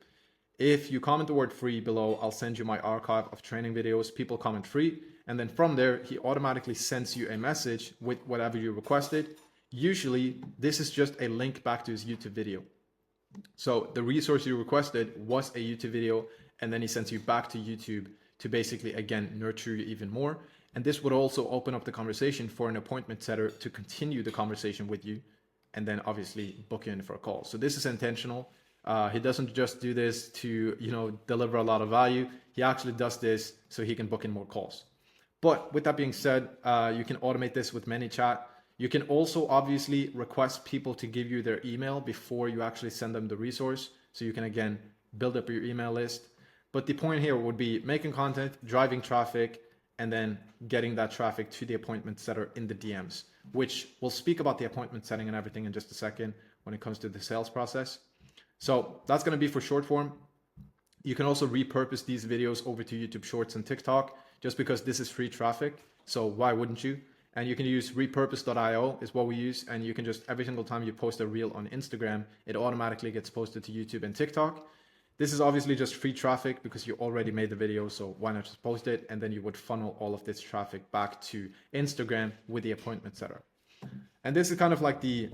If you comment the word free below, I'll send you my archive of training videos. People comment free. And then from there, he automatically sends you a message with whatever you requested. Usually, this is just a link back to his YouTube video. So the resource you requested was a YouTube video, and then he sends you back to YouTube to basically, again, nurture you even more. And this would also open up the conversation for an appointment setter to continue the conversation with you, and then obviously book you in for a call. So this is intentional. He doesn't just do this to, deliver a lot of value. He actually does this so he can book in more calls. But with that being said, you can automate this with ManyChat. You can also obviously request people to give you their email before you actually send them the resource. So you can, again, build up your email list. But the point here would be making content, driving traffic, and then getting that traffic to the appointment setter in the DMs, which we'll speak about the appointment setting and everything in just a second when it comes to the sales process. So that's going to be for short form. You can also repurpose these videos over to YouTube Shorts and TikTok, just because this is free traffic. So why wouldn't you? And you can use repurpose.io is what we use. And you can just, every single time you post a reel on Instagram, it automatically gets posted to YouTube and TikTok. This is obviously just free traffic because you already made the video. So why not just post it? And then you would funnel all of this traffic back to Instagram with the appointment setter. And this is kind of like the,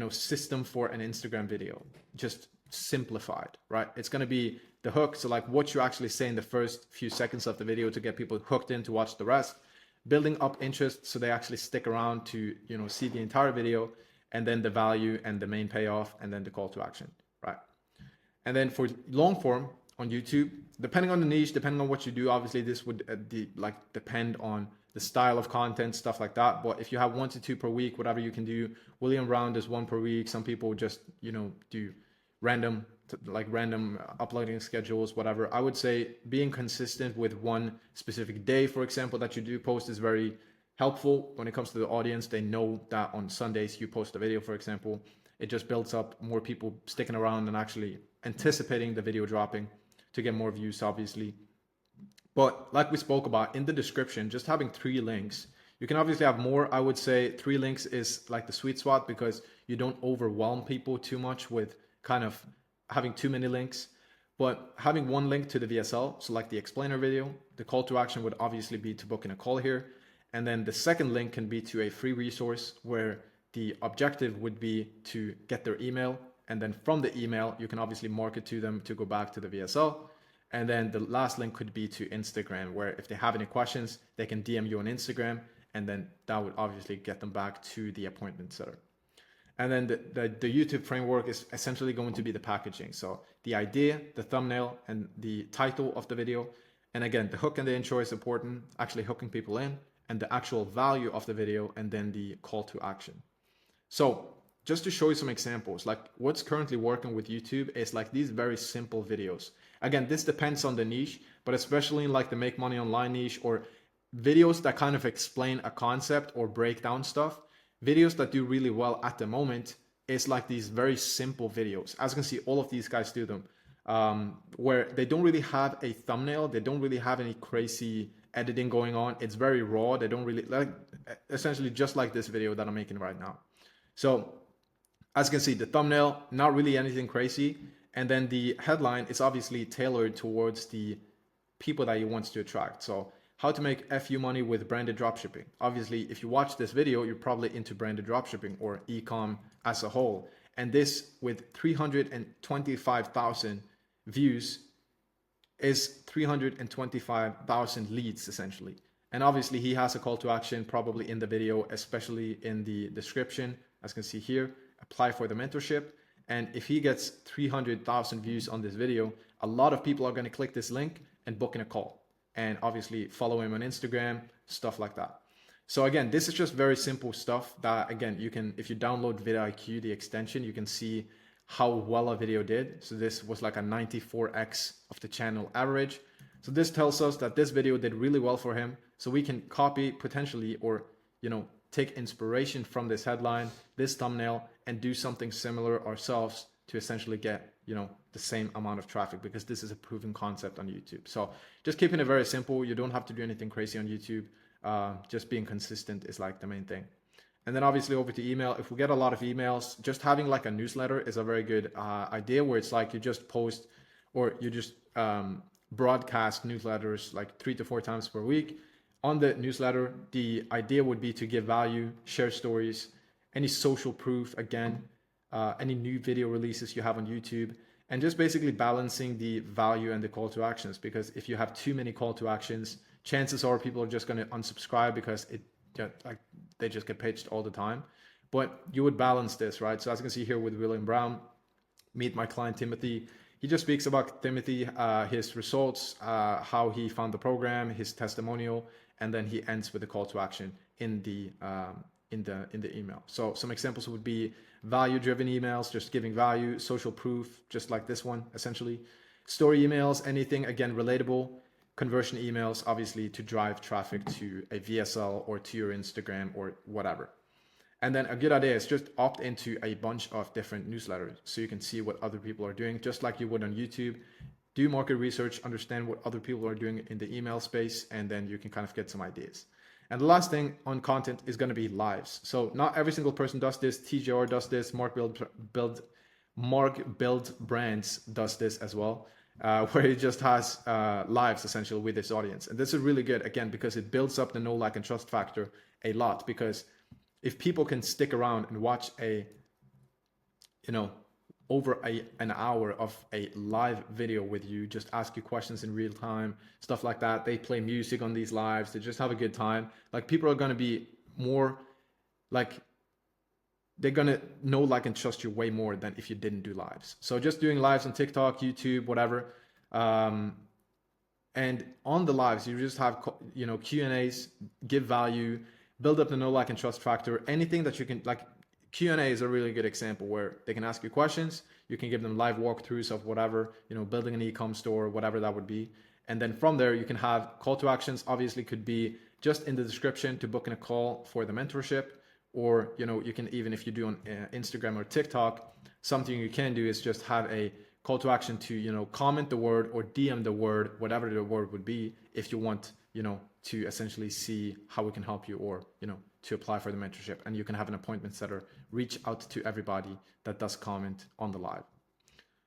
system for an Instagram video, just simplified, right? It's going to be the hook. So like what you actually say in the first few seconds of the video to get people hooked in to watch the rest, building up interest so they actually stick around to, see the entire video, and then the value and the main payoff, and then the call to action, right? And then for long form on YouTube, depending on the niche, depending on what you do, obviously this would depend on the style of content, stuff like that. But if you have 1 to 2 per week, whatever you can do. William Brown does 1 per week. Some people just, do random uploading schedules, whatever. I would say being consistent with one specific day, for example, that you do post is very helpful when it comes to the audience. They know that on Sundays you post a video, for example. It just builds up more people sticking around and actually anticipating the video dropping to get more views, obviously. But like we spoke about in the description, just having 3 links, you can obviously have more. I would say 3 links is like the sweet spot because you don't overwhelm people too much with kind of having too many links. But having 1 link to the VSL, so like the explainer video, the call to action would obviously be to book in a call here. And then the second link can be to a free resource where the objective would be to get their email. And then from the email, you can obviously market to them to go back to the VSL. And then the last link could be to Instagram, where if they have any questions, they can DM you on Instagram. And then that would obviously get them back to the appointment setter. And then the YouTube framework is essentially going to be the packaging. So the idea, the thumbnail, and the title of the video. And again, the hook and the intro is important, actually hooking people in, and the actual value of the video, and then the call to action. So just to show you some examples, like what's currently working with YouTube is like these very simple videos. Again, this depends on the niche, but especially in like the make money online niche or videos that kind of explain a concept or break down stuff, videos that do really well at the moment is like these very simple videos. As you can see, all of these guys do them, where they don't really have a thumbnail. They don't really have any crazy editing going on. It's very raw. They don't really like, essentially just like this video that I'm making right now. So as you can see, the thumbnail, not really anything crazy. And then the headline is obviously tailored towards the people that you want to attract. So how to make FU money with branded dropshipping. Obviously, if you watch this video, you're probably into branded dropshipping or e-com as a whole. And this with 325,000 views is 325,000 leads essentially. And obviously he has a call to action probably in the video, especially in the description, as you can see here, apply for the mentorship. And if he gets 300,000 views on this video, a lot of people are going to click this link and book in a call. And obviously follow him on Instagram, stuff like that. So again, this is just very simple stuff that, again, you can, if you download vidIQ, the extension, you can see how well a video did. So this was like a 94x of the channel average. So this tells us that this video did really well for him. So we can copy potentially, or, take inspiration from this headline, this thumbnail, and do something similar ourselves to essentially get, the same amount of traffic, because this is a proven concept on YouTube. So just keeping it very simple. You don't have to do anything crazy on YouTube. Just being consistent is like the main thing. And then obviously over to email. If we get a lot of emails, just having like a newsletter is a very good idea, where it's like you just post, or you just broadcast newsletters like 3 to 4 times per week. On the newsletter, the idea would be to give value, share stories, any social proof, again, any new video releases you have on YouTube, and just basically balancing the value and the call to actions. Because if you have too many call to actions, chances are people are just going to unsubscribe because they just get pitched all the time. But you would balance this, right? So as you can see here with William Brown, meet my client Timothy. He just speaks about Timothy, his results, how he found the program, his testimonial, and then he ends with a call to action in the email. So some examples would be value-driven emails, just giving value, social proof, just like this one, essentially. Story emails, anything, again, relatable. Conversion emails, obviously, to drive traffic to a VSL or to your Instagram or whatever. And then a good idea is just opt into a bunch of different newsletters so you can see what other people are doing, just like you would on YouTube. Do market research, understand what other people are doing in the email space, and then you can kind of get some ideas. And the last thing on content is going to be lives. So not every single person does this. TGR does this. Mark Build Brands does this as well, where he just has lives essentially with his audience. And this is really good, again, because it builds up the know, like, and trust factor a lot. Because if people can stick around and watch over an hour of a live video with you, just ask you questions in real time, stuff like that. They play music on these lives. They just have a good time. Like, people are going to be more like, they're going to know, like, and trust you way more than if you didn't do lives. So just doing lives on TikTok, YouTube, whatever. And on the lives, you just have, Q&As, give value, build up the know, like, and trust factor. Anything that you can, like, Q&A is a really good example where they can ask you questions. You can give them live walkthroughs of whatever, building an e-com store, whatever that would be. And then from there, you can have call to actions. Obviously, could be just in the description to book in a call for the mentorship. Or, you can, even if you do on Instagram or TikTok, something you can do is just have a call to action to, comment the word or DM the word, whatever the word would be, if you want, to essentially see how we can help you, or, to apply for the mentorship. And you can have an appointment setter reach out to everybody that does comment on the live.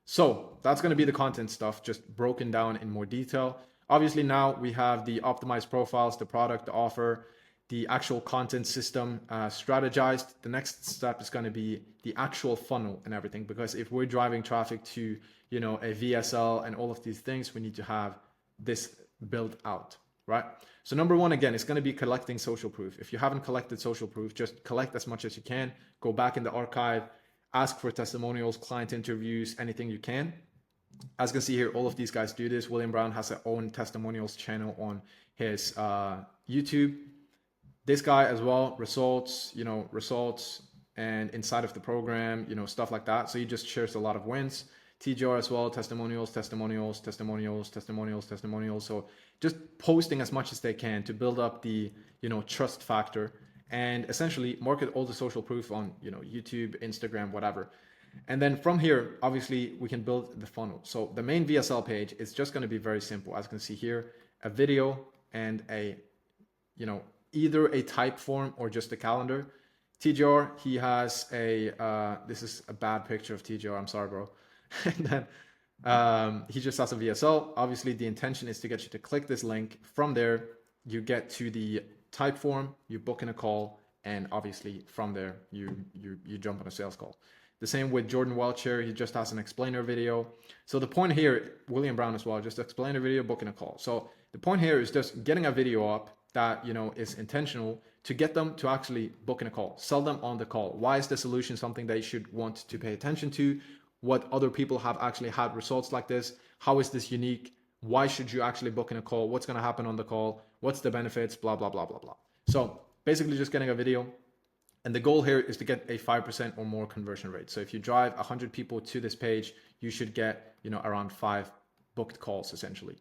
So that's going to be the content stuff, just broken down in more detail. Obviously, now we have the optimized profiles, the product, the offer, the actual content system strategized. The next step is going to be the actual funnel and everything, because if we're driving traffic to, a VSL and all of these things, we need to have this built out, right? So number one, again, it's going to be collecting social proof. If you haven't collected social proof, just collect as much as you can. Go back in the archive, ask for testimonials, client interviews, anything you can. As you can see here, all of these guys do this. William Brown has their own testimonials channel on his YouTube. This guy as well, results, and inside of the program, stuff like that. So he just shares a lot of wins. TGR as well, testimonials. So just posting as much as they can to build up the, trust factor, and essentially market all the social proof on, YouTube, Instagram, whatever. And then from here, obviously, we can build the funnel. So the main VSL page is just going to be very simple. As you can see here, a video and a, either a type form or just a calendar. TGR, he has a, this is a bad picture of TGR, I'm sorry, bro. And then he just has a VSL. Obviously, the intention is to get you to click this link. From there, you get to the type form, you book in a call, and obviously from there, you jump on a sales call. The same with Jordan Welch here. He just has an explainer video. So the point here, William Brown as well, just explainer video, booking a call. So the point here is just getting a video up that, is intentional to get them to actually book in a call, sell them on the call. Why is the solution something they should want to pay attention to? What other people have actually had results like this? How is this unique? Why should you actually book in a call? What's going to happen on the call? What's the benefits? Blah, blah, blah, blah, blah. So basically just getting a video. And the goal here is to get a 5% or more conversion rate. So if you drive 100 people to this page, you should get, around 5 booked calls essentially.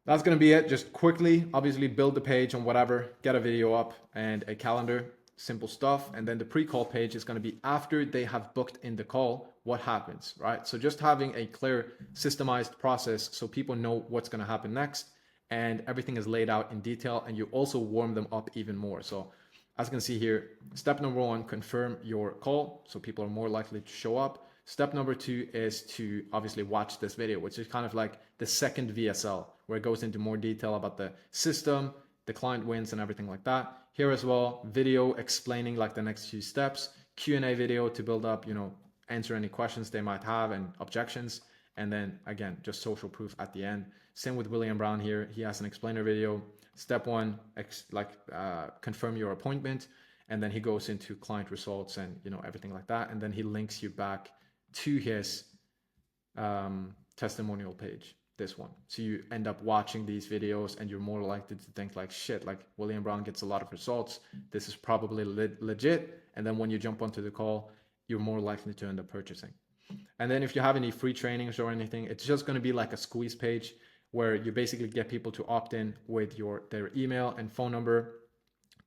That's going to be it. Just quickly, obviously build the page on whatever, get a video up and a calendar, simple stuff. And then the pre-call page is going to be after they have booked in the call, what happens, right? So just having a clear systemized process so people know what's going to happen next, and everything is laid out in detail, and you also warm them up even more. So as you can see here, step number 1, confirm your call, so people are more likely to show up. Step number 2 is to obviously watch this video, which is kind of like the second VSL, where it goes into more detail about the system, the client wins, and everything like that. Here as well, video explaining like the next few steps, Q&A video to build up, answer any questions they might have and objections. And then again, just social proof at the end. Same with William Brown here. He has an explainer video. Step 1, confirm your appointment. And then he goes into client results and, everything like that. And then he links you back to his testimonial page, this one. So you end up watching these videos and you're more likely to think like, shit, like William Brown gets a lot of results. This is probably legit. And then when you jump onto the call, you're more likely to end up purchasing. And then if you have any free trainings or anything, it's just going to be like a squeeze page where you basically get people to opt in with their email and phone number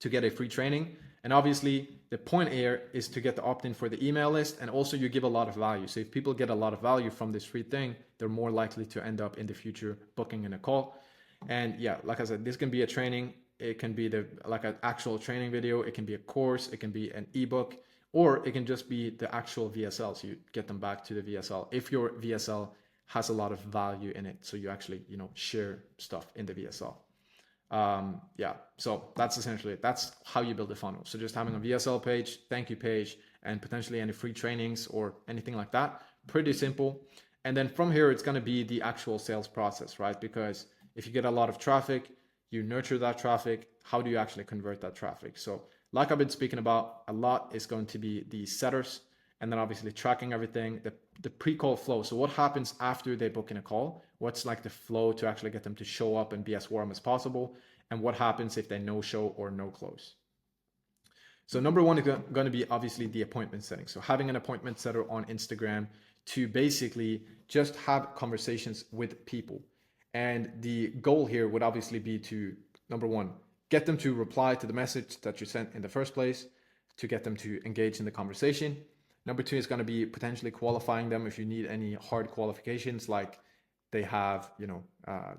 to get a free training. And obviously the point here is to get the opt-in for the email list, and also you give a lot of value. So if people get a lot of value from this free thing, they're more likely to end up in the future booking in a call. And yeah, like I said, this can be a training. it can be like an actual training video, it can be a course, it can be an ebook, or it can just be the actual VSL. So you get them back to the VSL if your VSL has a lot of value in it. So you actually, share stuff in the VSL. Yeah, so that's essentially it. That's how you build a funnel. So just having a VSL page, thank you page, and potentially any free trainings or anything like that. Pretty simple. And then from here, it's going to be the actual sales process, right? Because if you get a lot of traffic, you nurture that traffic. How do you actually convert that traffic? So like I've been speaking about a lot is going to be the setters, and then obviously tracking everything, the pre-call flow. So what happens after they book in a call? What's like the flow to actually get them to show up and be as warm as possible? And what happens if they no show or no close? So number one is going to be obviously the appointment setting. So having an appointment setter on Instagram to basically just have conversations with people. And the goal here would obviously be to, number one, get them to reply to the message that you sent in the first place, to get them to engage in the conversation. Number two is going to be potentially qualifying them if you need any hard qualifications, like they have,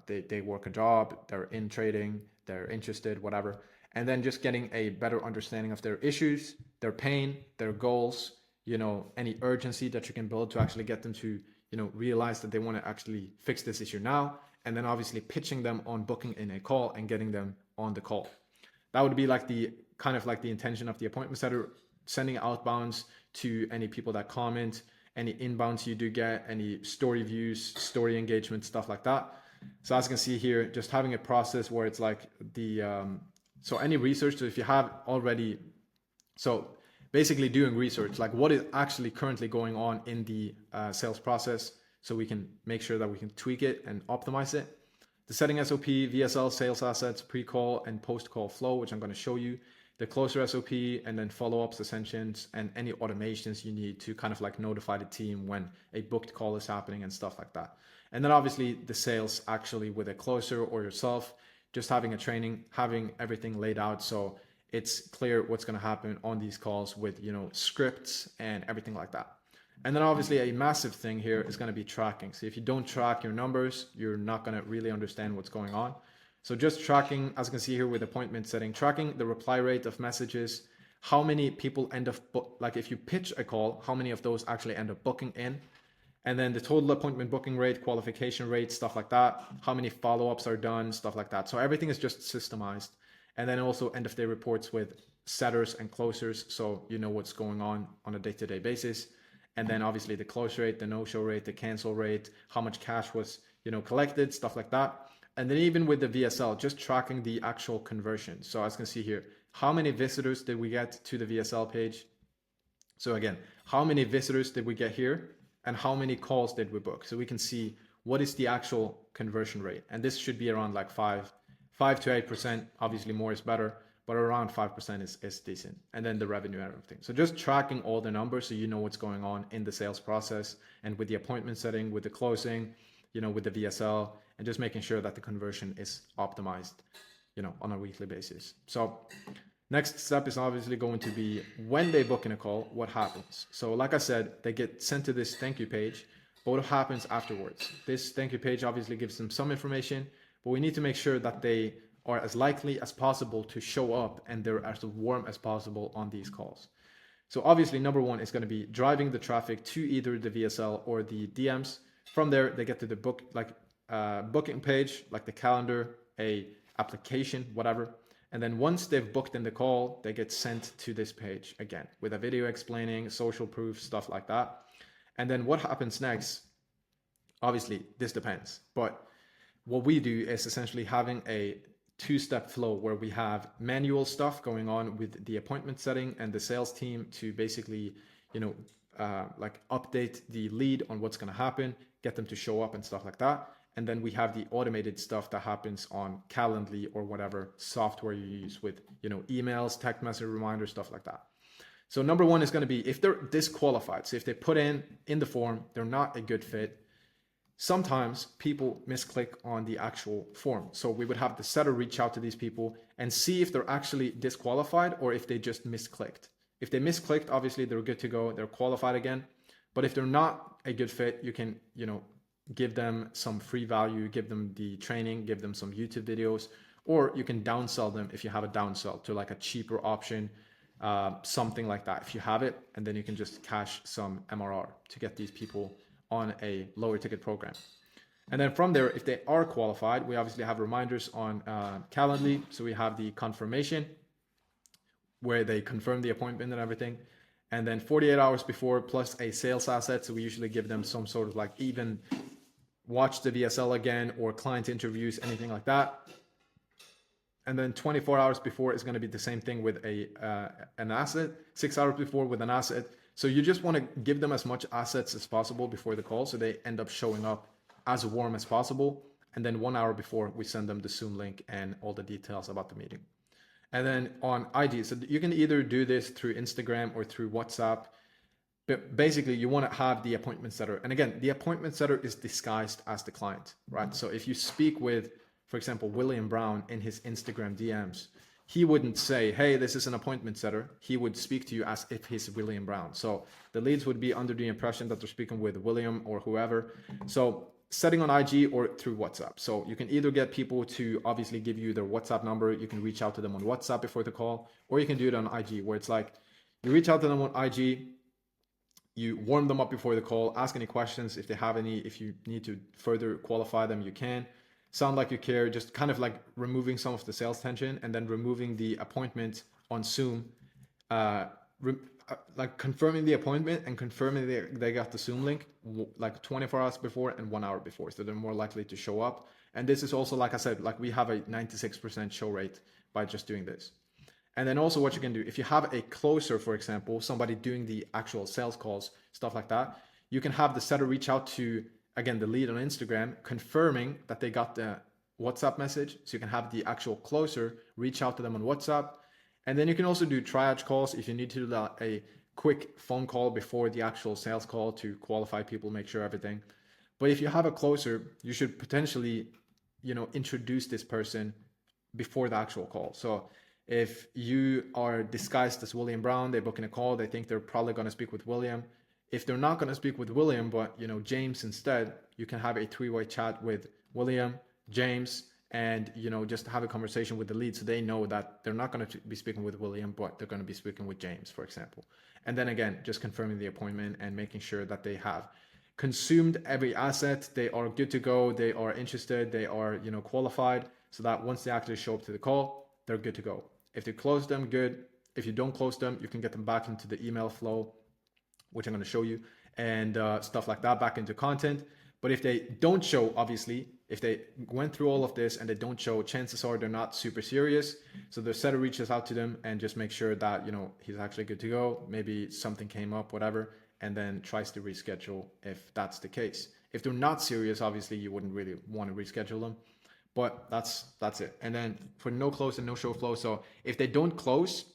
they work a job, they're in trading, they're interested, whatever. And then just getting a better understanding of their issues, their pain, their goals, any urgency that you can build to actually get them to, realize that they want to actually fix this issue now. And then obviously pitching them on booking in a call and getting them on the call. That would be like the kind of like the intention of the appointment setter, sending outbounds to any people that comment, any inbounds you do get, any story views, story engagement, stuff like that. So as you can see here, just having a process where it's like so any research, so if you have already, so basically doing research, like what is actually currently going on in the sales process, so we can make sure that we can tweak it and optimize it. The setting SOP, VSL, sales assets, pre-call and post-call flow, which I'm going to show you. The closer SOP, and then follow-ups, ascensions, and any automations you need to kind of like notify the team when a booked call is happening and stuff like that. And then obviously the sales actually with a closer or yourself, just having a training, having everything laid out so it's clear what's going to happen on these calls with, scripts and everything like that. And then obviously a massive thing here is going to be tracking. So if you don't track your numbers, you're not going to really understand what's going on. So just tracking, as you can see here with appointment setting, tracking the reply rate of messages, how many people end up, like if you pitch a call, how many of those actually end up booking in, and then the total appointment booking rate, qualification rate, stuff like that, how many follow-ups are done, stuff like that. So everything is just systemized. And then also end of day reports with setters and closers, so you know what's going on a day-to-day basis. And then obviously the close rate, the no-show rate, the cancel rate, how much cash was, collected, stuff like that. And then even with the VSL, just tracking the actual conversion. So as you can see here, how many visitors did we get to the VSL page? So again, how many visitors did we get here? And how many calls did we book? So we can see what is the actual conversion rate. And this should be around like 5 to 8%. Obviously more is better, but around 5% is decent. And then the revenue and everything. So just tracking all the numbers so you know what's going on in the sales process and with the appointment setting, with the closing, with the VSL, and just making sure that the conversion is optimized, on a weekly basis. So next step is obviously going to be when they book in a call, what happens? So like I said, they get sent to this thank you page, but what happens afterwards? This thank you page obviously gives them some information, but we need to make sure that they are as likely as possible to show up and they're as warm as possible on these calls. So obviously number one is going to be driving the traffic to either the VSL or the DMs. From there, they get to the booking page, like the calendar, a application, whatever. And then once they've booked in the call, they get sent to this page again with a video explaining social proof, stuff like that. And then what happens next? Obviously, this depends. But what we do is essentially having a two-step flow where we have manual stuff going on with the appointment setting and the sales team to basically, like update the lead on what's going to happen, get them to show up and stuff like that. And then we have the automated stuff that happens on Calendly or whatever software you use with, emails, text message reminders, stuff like that. So number one is going to be if they're disqualified. So if they put in the form, they're not a good fit. Sometimes people misclick on the actual form. So we would have the setter reach out to these people and see if they're actually disqualified or if they just misclicked. If they misclicked, obviously they're good to go. They're qualified again. But if they're not a good fit, you can, give them some free value, give them the training, give them some YouTube videos, or you can downsell them if you have a downsell to like a cheaper option, something like that if you have it, and then you can just cash some MRR to get these people on a lower ticket program. And then from there, if they are qualified, we obviously have reminders on Calendly. So we have the confirmation where they confirm the appointment and everything. And then 48 hours before, plus a sales asset. So we usually give them some sort of like even watch the VSL again or client interviews, anything like that. And then 24 hours before is going to be the same thing with an asset, 6 hours before with an asset. So you just want to give them as much assets as possible before the call, so they end up showing up as warm as possible. And then 1 hour before, we send them the Zoom link and all the details about the meeting. And then on IG, so you can either do this through Instagram or through WhatsApp. But basically, you want to have the appointment setter. And again, the appointment setter is disguised as the client, right? So if you speak with, for example, William Brown in his Instagram DMs, he wouldn't say, hey, this is an appointment setter. He would speak to you as if he's William Brown. So the leads would be under the impression that they're speaking with William or whoever. So setting on IG or through WhatsApp. So you can either get people to obviously give you their WhatsApp number. You can reach out to them on WhatsApp before the call, or you can do it on IG, where it's like you reach out to them on IG, you warm them up before the call, ask any questions if they have any. If you need to further qualify them, you can. Sound like you care, just kind of like removing some of the sales tension, and then removing the appointment on Zoom, like confirming the appointment and confirming they got the Zoom link like 24 hours before and 1 hour before. So they're more likely to show up. And this is also, like I said, like we have a 96% show rate by just doing this. And then also what you can do, if you have a closer, for example, somebody doing the actual sales calls, stuff like that, you can have the setter reach out to, again, the lead on Instagram, confirming that they got the WhatsApp message. So you can have the actual closer reach out to them on WhatsApp. And then you can also do triage calls if you need to do a quick phone call before the actual sales call to qualify people, make sure everything. But if you have a closer, you should potentially, introduce this person before the actual call. So if you are disguised as William Brown, they book in a call, they think they're probably going to speak with William. If they're not going to speak with William, but James instead, you can have a three-way chat with William, James, and just have a conversation with the lead, so they know that they're not going to be speaking with William, but they're going to be speaking with James, for example. And then again, just confirming the appointment and making sure that they have consumed every asset, they are good to go, they are interested, they are qualified, so that once they actually show up to the call, they're good to go. If they close them, good. If you don't close them, you can get them back into the email flow, which I'm going to show you, and stuff like that, back into content. But if they don't show, obviously, if they went through all of this and they don't show, chances are they're not super serious. So the setter reaches out to them and just make sure that, he's actually good to go. Maybe something came up, whatever, and then tries to reschedule if that's the case. If they're not serious, obviously, you wouldn't really want to reschedule them. But that's it. And then for no close and no show flow. So if they don't close,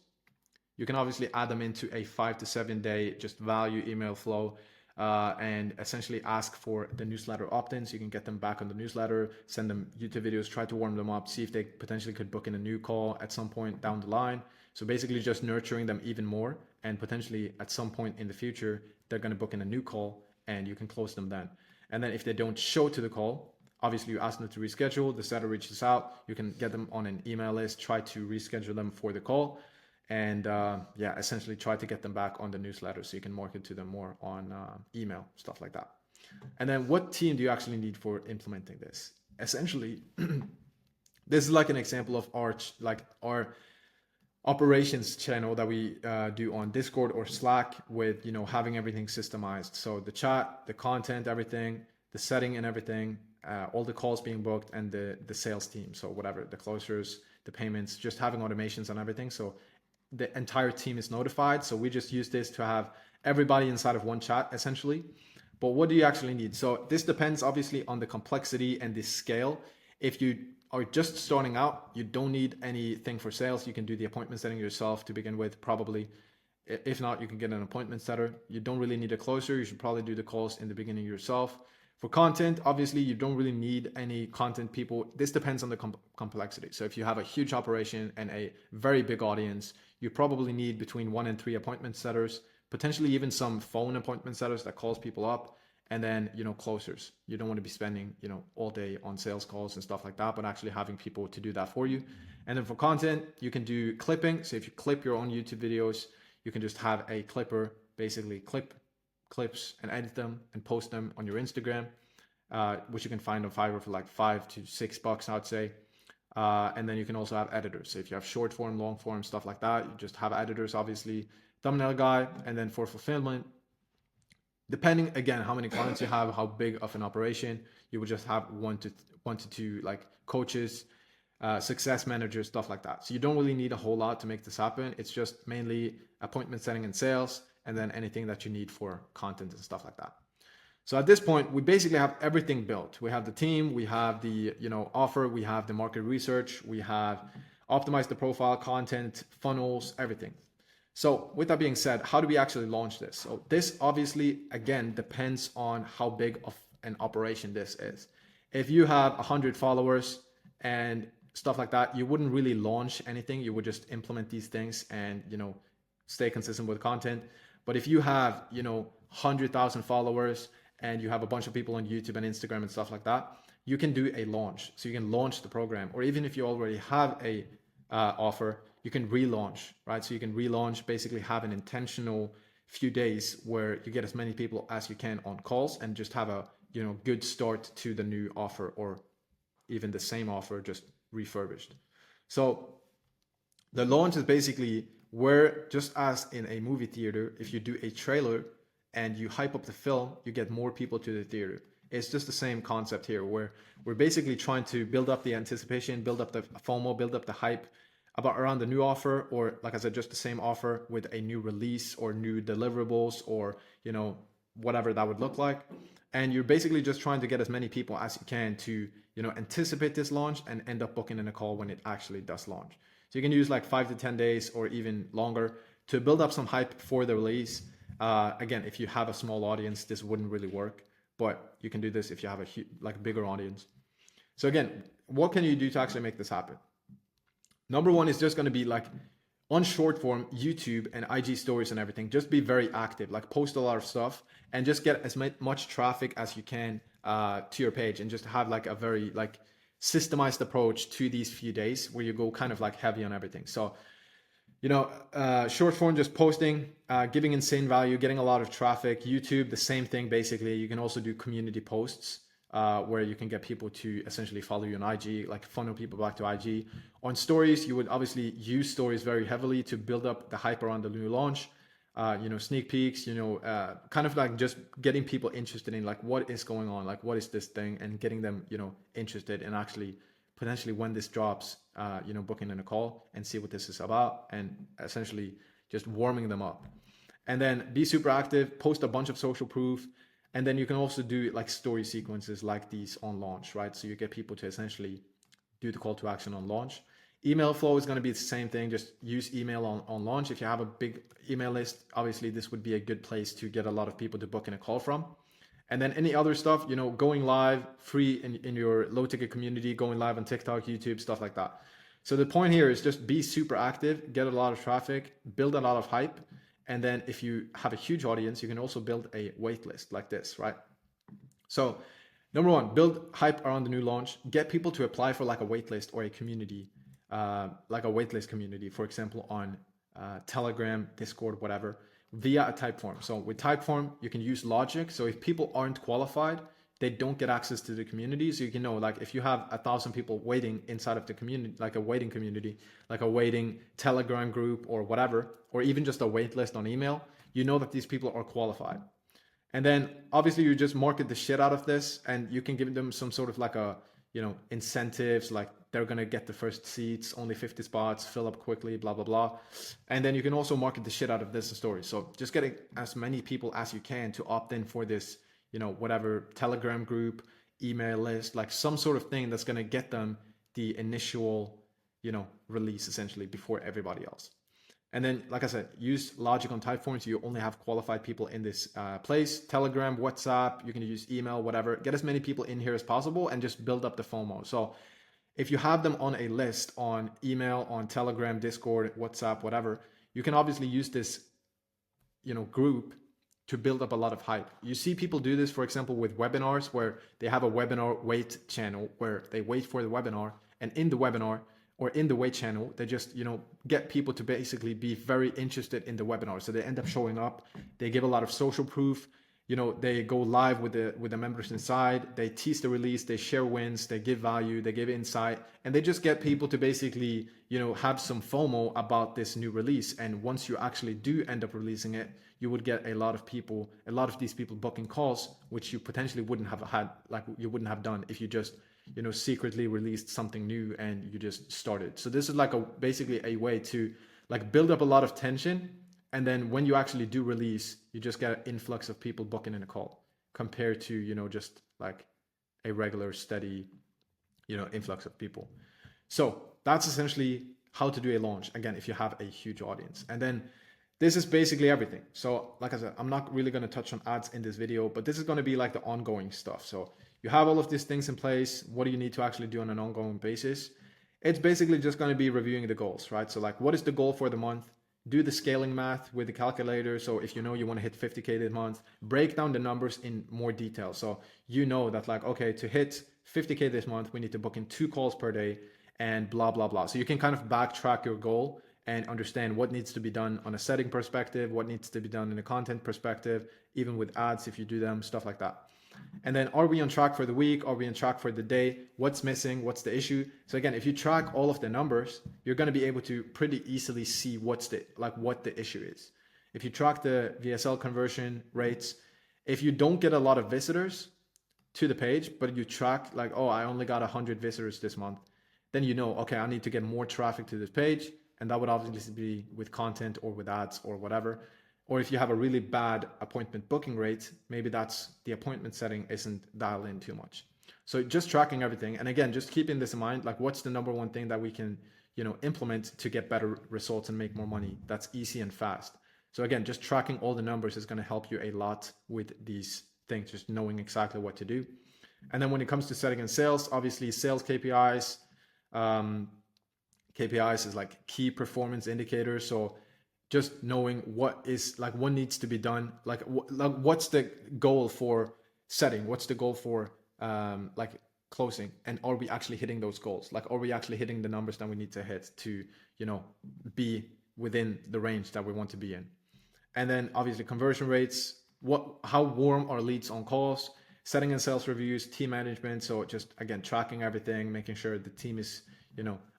you can obviously add them into a 5 to 7 day just value email flow, and essentially ask for the newsletter opt-ins. You can get them back on the newsletter, send them YouTube videos, try to warm them up, see if they potentially could book in a new call at some point down the line. So basically just nurturing them even more, and potentially at some point in the future, they're going to book in a new call and you can close them then. And then if they don't show to the call, obviously you ask them to reschedule, the setter reaches out, you can get them on an email list, try to reschedule them for the call, and essentially try to get them back on the newsletter so you can market to them more on email, stuff like that. And then what team do you actually need for implementing this? Essentially, this is like an example of our operations channel that we do on Discord or Slack with, having everything systemized. So the chat, the content, everything, the setting and everything, all the calls being booked, and the sales team. So whatever, the closers, the payments, just having automations and everything. So the entire team is notified. So we just use this to have everybody inside of one chat essentially. But what do you actually need? So this depends obviously on the complexity and the scale. If you are just starting out, you don't need anything for sales. You can do the appointment setting yourself to begin with, probably. If not, you can get an appointment setter. You don't really need a closer. You should probably do the calls in the beginning yourself. For content, obviously, you don't really need any content people. This depends on the complexity. So if you have a huge operation and a very big audience, you probably need between 1 and 3 appointment setters, potentially even some phone appointment setters that calls people up. and then, closers. You don't want to be spending, all day on sales calls and stuff like that, but actually having people to do that for you. And then for content, you can do clipping. So if you clip your own YouTube videos, you can just have a clipper basically clip clips and edit them and post them on your Instagram, which you can find on Fiverr for like $5 to $6, I'd say. And then you can also have editors. So if you have short form, long form, stuff like that, you just have editors, obviously, thumbnail guy. And then for fulfillment, depending again how many clients you have, how big of an operation, you would just have one to two like coaches, success managers, stuff like that. So you don't really need a whole lot to make this happen. It's just mainly appointment setting and sales, and then anything that you need for content and stuff like that. So at this point, we basically have everything built. We have the team, we have the offer, we have the market research, we have optimized the profile, content, funnels, everything. So with that being said, how do we actually launch this? So this obviously, again, depends on how big of an operation this is. If you have 100 followers and stuff like that, you wouldn't really launch anything. You would just implement these things and, stay consistent with content. But if you have, 100,000 followers and you have a bunch of people on YouTube and Instagram and stuff like that, you can do a launch. So you can launch the program, or even if you already have a offer, you can relaunch, right? So you can relaunch, basically have an intentional few days where you get as many people as you can on calls and just have a, good start to the new offer, or even the same offer, just refurbished. So the launch is basically where, just as in a movie theater, if you do a trailer and you hype up the film, you get more people to the theater. It's just the same concept here, where we're basically trying to build up the anticipation, build up the FOMO, build up the hype around the new offer, or like I said, just the same offer with a new release or new deliverables, or whatever that would look like. And you're basically just trying to get as many people as you can to anticipate this launch and end up booking in a call when it actually does launch. So you can use like 5 to 10 days or even longer to build up some hype for the release. Again, if you have a small audience, this wouldn't really work, but you can do this if you have a bigger audience. So again, what can you do to actually make this happen? Number one is just going to be like on short form, YouTube and IG stories and everything. Just be very active, like post a lot of stuff and just get as much traffic as you can to your page, and just have like a very systemized approach to these few days where you go kind of like heavy on everything. So short form, just posting, giving insane value, getting a lot of traffic. YouTube, the same thing basically. You can also do community posts where you can get people to essentially follow you on IG, like funnel people back to IG. On stories, you would obviously use stories very heavily to build up the hype around the new launch. Sneak peeks, kind of like just getting people interested in like what is going on, like what is this thing, and getting them, interested in actually potentially when this drops, booking in a call and see what this is about, and essentially just warming them up. And then be super active, post a bunch of social proof. And then you can also do like story sequences like these on launch, right? So you get people to essentially do the call to action on launch. Email flow is going to be the same thing. Just use email on launch. If you have a big email list, obviously this would be a good place to get a lot of people to book in a call from. And then any other stuff, going live free in your low ticket community, going live on TikTok, YouTube, stuff like that. So the point here is just be super active, get a lot of traffic, build a lot of hype. And then if you have a huge audience, you can also build a wait list like this, right? So number one, build hype around the new launch, get people to apply for like a wait list or a community, like a wait list community, for example, on Telegram, Discord, whatever, via a Typeform. So with Typeform, you can use logic. So if people aren't qualified, they don't get access to the community. So you can know, like if you have 1,000 people waiting inside of the community, like a waiting community, like a waiting Telegram group or whatever, or even just a wait list on email, you know that these people are qualified. And then obviously you just market the shit out of this, and you can give them some sort of like a, incentives, like they're going to get the first seats, only 50 spots, fill up quickly, blah, blah, blah. And then you can also market the shit out of this story. So just getting as many people as you can to opt in for this, whatever Telegram group, email list, like some sort of thing that's going to get them the initial, release essentially before everybody else. And then, like I said, use logic on Typeform, so you only have qualified people in this place. Telegram, WhatsApp, you can use email, whatever. Get as many people in here as possible and just build up the FOMO. So if you have them on a list on email, on Telegram, Discord, WhatsApp, whatever, you can obviously use this, group to build up a lot of hype. You see people do this, for example, with webinars where they have a webinar wait channel where they wait for the webinar, and in the webinar or in the wait channel, they just, get people to basically be very interested in the webinar. So they end up showing up, they give a lot of social proof, they go live with the members inside, they tease the release, they share wins, they give value, they give insight, and they just get people to basically, have some FOMO about this new release. And once you actually do end up releasing it, you would get a lot of these people booking calls, which you potentially wouldn't have had, like you wouldn't have done if you just, secretly released something new and you just started. So this is like basically a way to like build up a lot of tension. And then when you actually do release, you just get an influx of people booking in a call compared to, just like a regular steady, influx of people. So that's essentially how to do a launch. Again, if you have a huge audience. And then this is basically everything. So like I said, I'm not really going to touch on ads in this video, but this is going to be like the ongoing stuff. So you have all of these things in place. What do you need to actually do on an ongoing basis? It's basically just going to be reviewing the goals, right? So like, what is the goal for the month? Do the scaling math with the calculator. So if you want to hit 50K this month, break down the numbers in more detail. So that like, okay, to hit 50K this month, we need to book in 2 calls per day and blah, blah, blah. So you can kind of backtrack your goal and understand what needs to be done on a setting perspective, what needs to be done in a content perspective, even with ads, if you do them, stuff like that. And then, are we on track for the week? Are we on track for the day? What's missing? What's the issue? So again, if you track all of the numbers, you're going to be able to pretty easily see what the issue is. If you track the VSL conversion rates, if you don't get a lot of visitors to the page, but you track like, oh, I only got 100 visitors this month, then okay, I need to get more traffic to this page. And that would obviously be with content or with ads or whatever. Or if you have a really bad appointment booking rate, maybe that's the appointment setting isn't dialed in too much. So just tracking everything. And again, just keeping this in mind, like what's the number one thing that we can, implement to get better results and make more money? That's easy and fast. So again, just tracking all the numbers is going to help you a lot with these things, just knowing exactly what to do. And then when it comes to setting and sales, obviously sales KPIs, KPIs is like key performance indicators. So just knowing what needs to be done, like what's the goal for setting, what's the goal for closing, and are we actually hitting those goals? Like, are we actually hitting the numbers that we need to hit to, be within the range that we want to be in? And then obviously conversion rates, how warm are leads on calls, setting and sales reviews, team management. So just again, tracking everything, making sure the team is,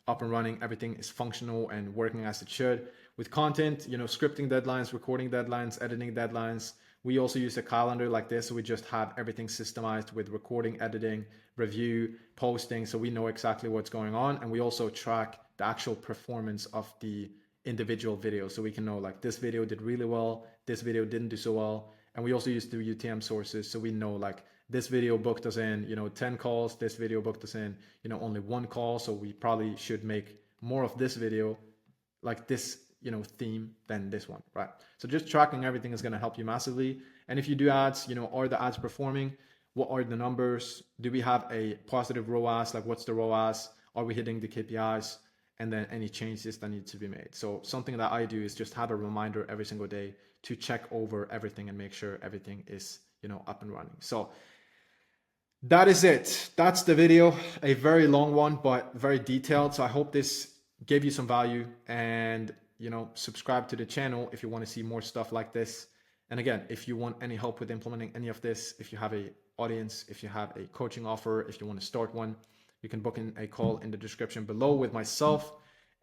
up and running, everything is functional and working as it should. With content, scripting deadlines, recording deadlines, editing deadlines. We also use a calendar like this. So we just have everything systemized with recording, editing, review, posting. So we know exactly what's going on. And we also track the actual performance of the individual videos. So we can know like this video did really well, this video didn't do so well. And we also use the UTM sources. So we know like this video booked us in, 10 calls, this video booked us in, only 1 call. So we probably should make more of this video like this, theme than this one, right? So just tracking everything is going to help you massively. And if you do ads, are the ads performing? What are the numbers? Do we have a positive ROAS? Like what's the ROAS? Are we hitting the KPIs? And then any changes that need to be made. So something that I do is just have a reminder every single day to check over everything and make sure everything is, up and running. So that is it. That's the video. A very long one, but very detailed. So I hope this gave you some value, and subscribe to the channel if you want to see more stuff like this. And again, if you want any help with implementing any of this, if you have a audience, if you have a coaching offer, if you want to start one, you can book in a call in the description below with myself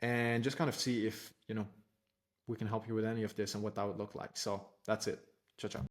and just kind of see if, we can help you with any of this and what that would look like. So that's it. Ciao, ciao.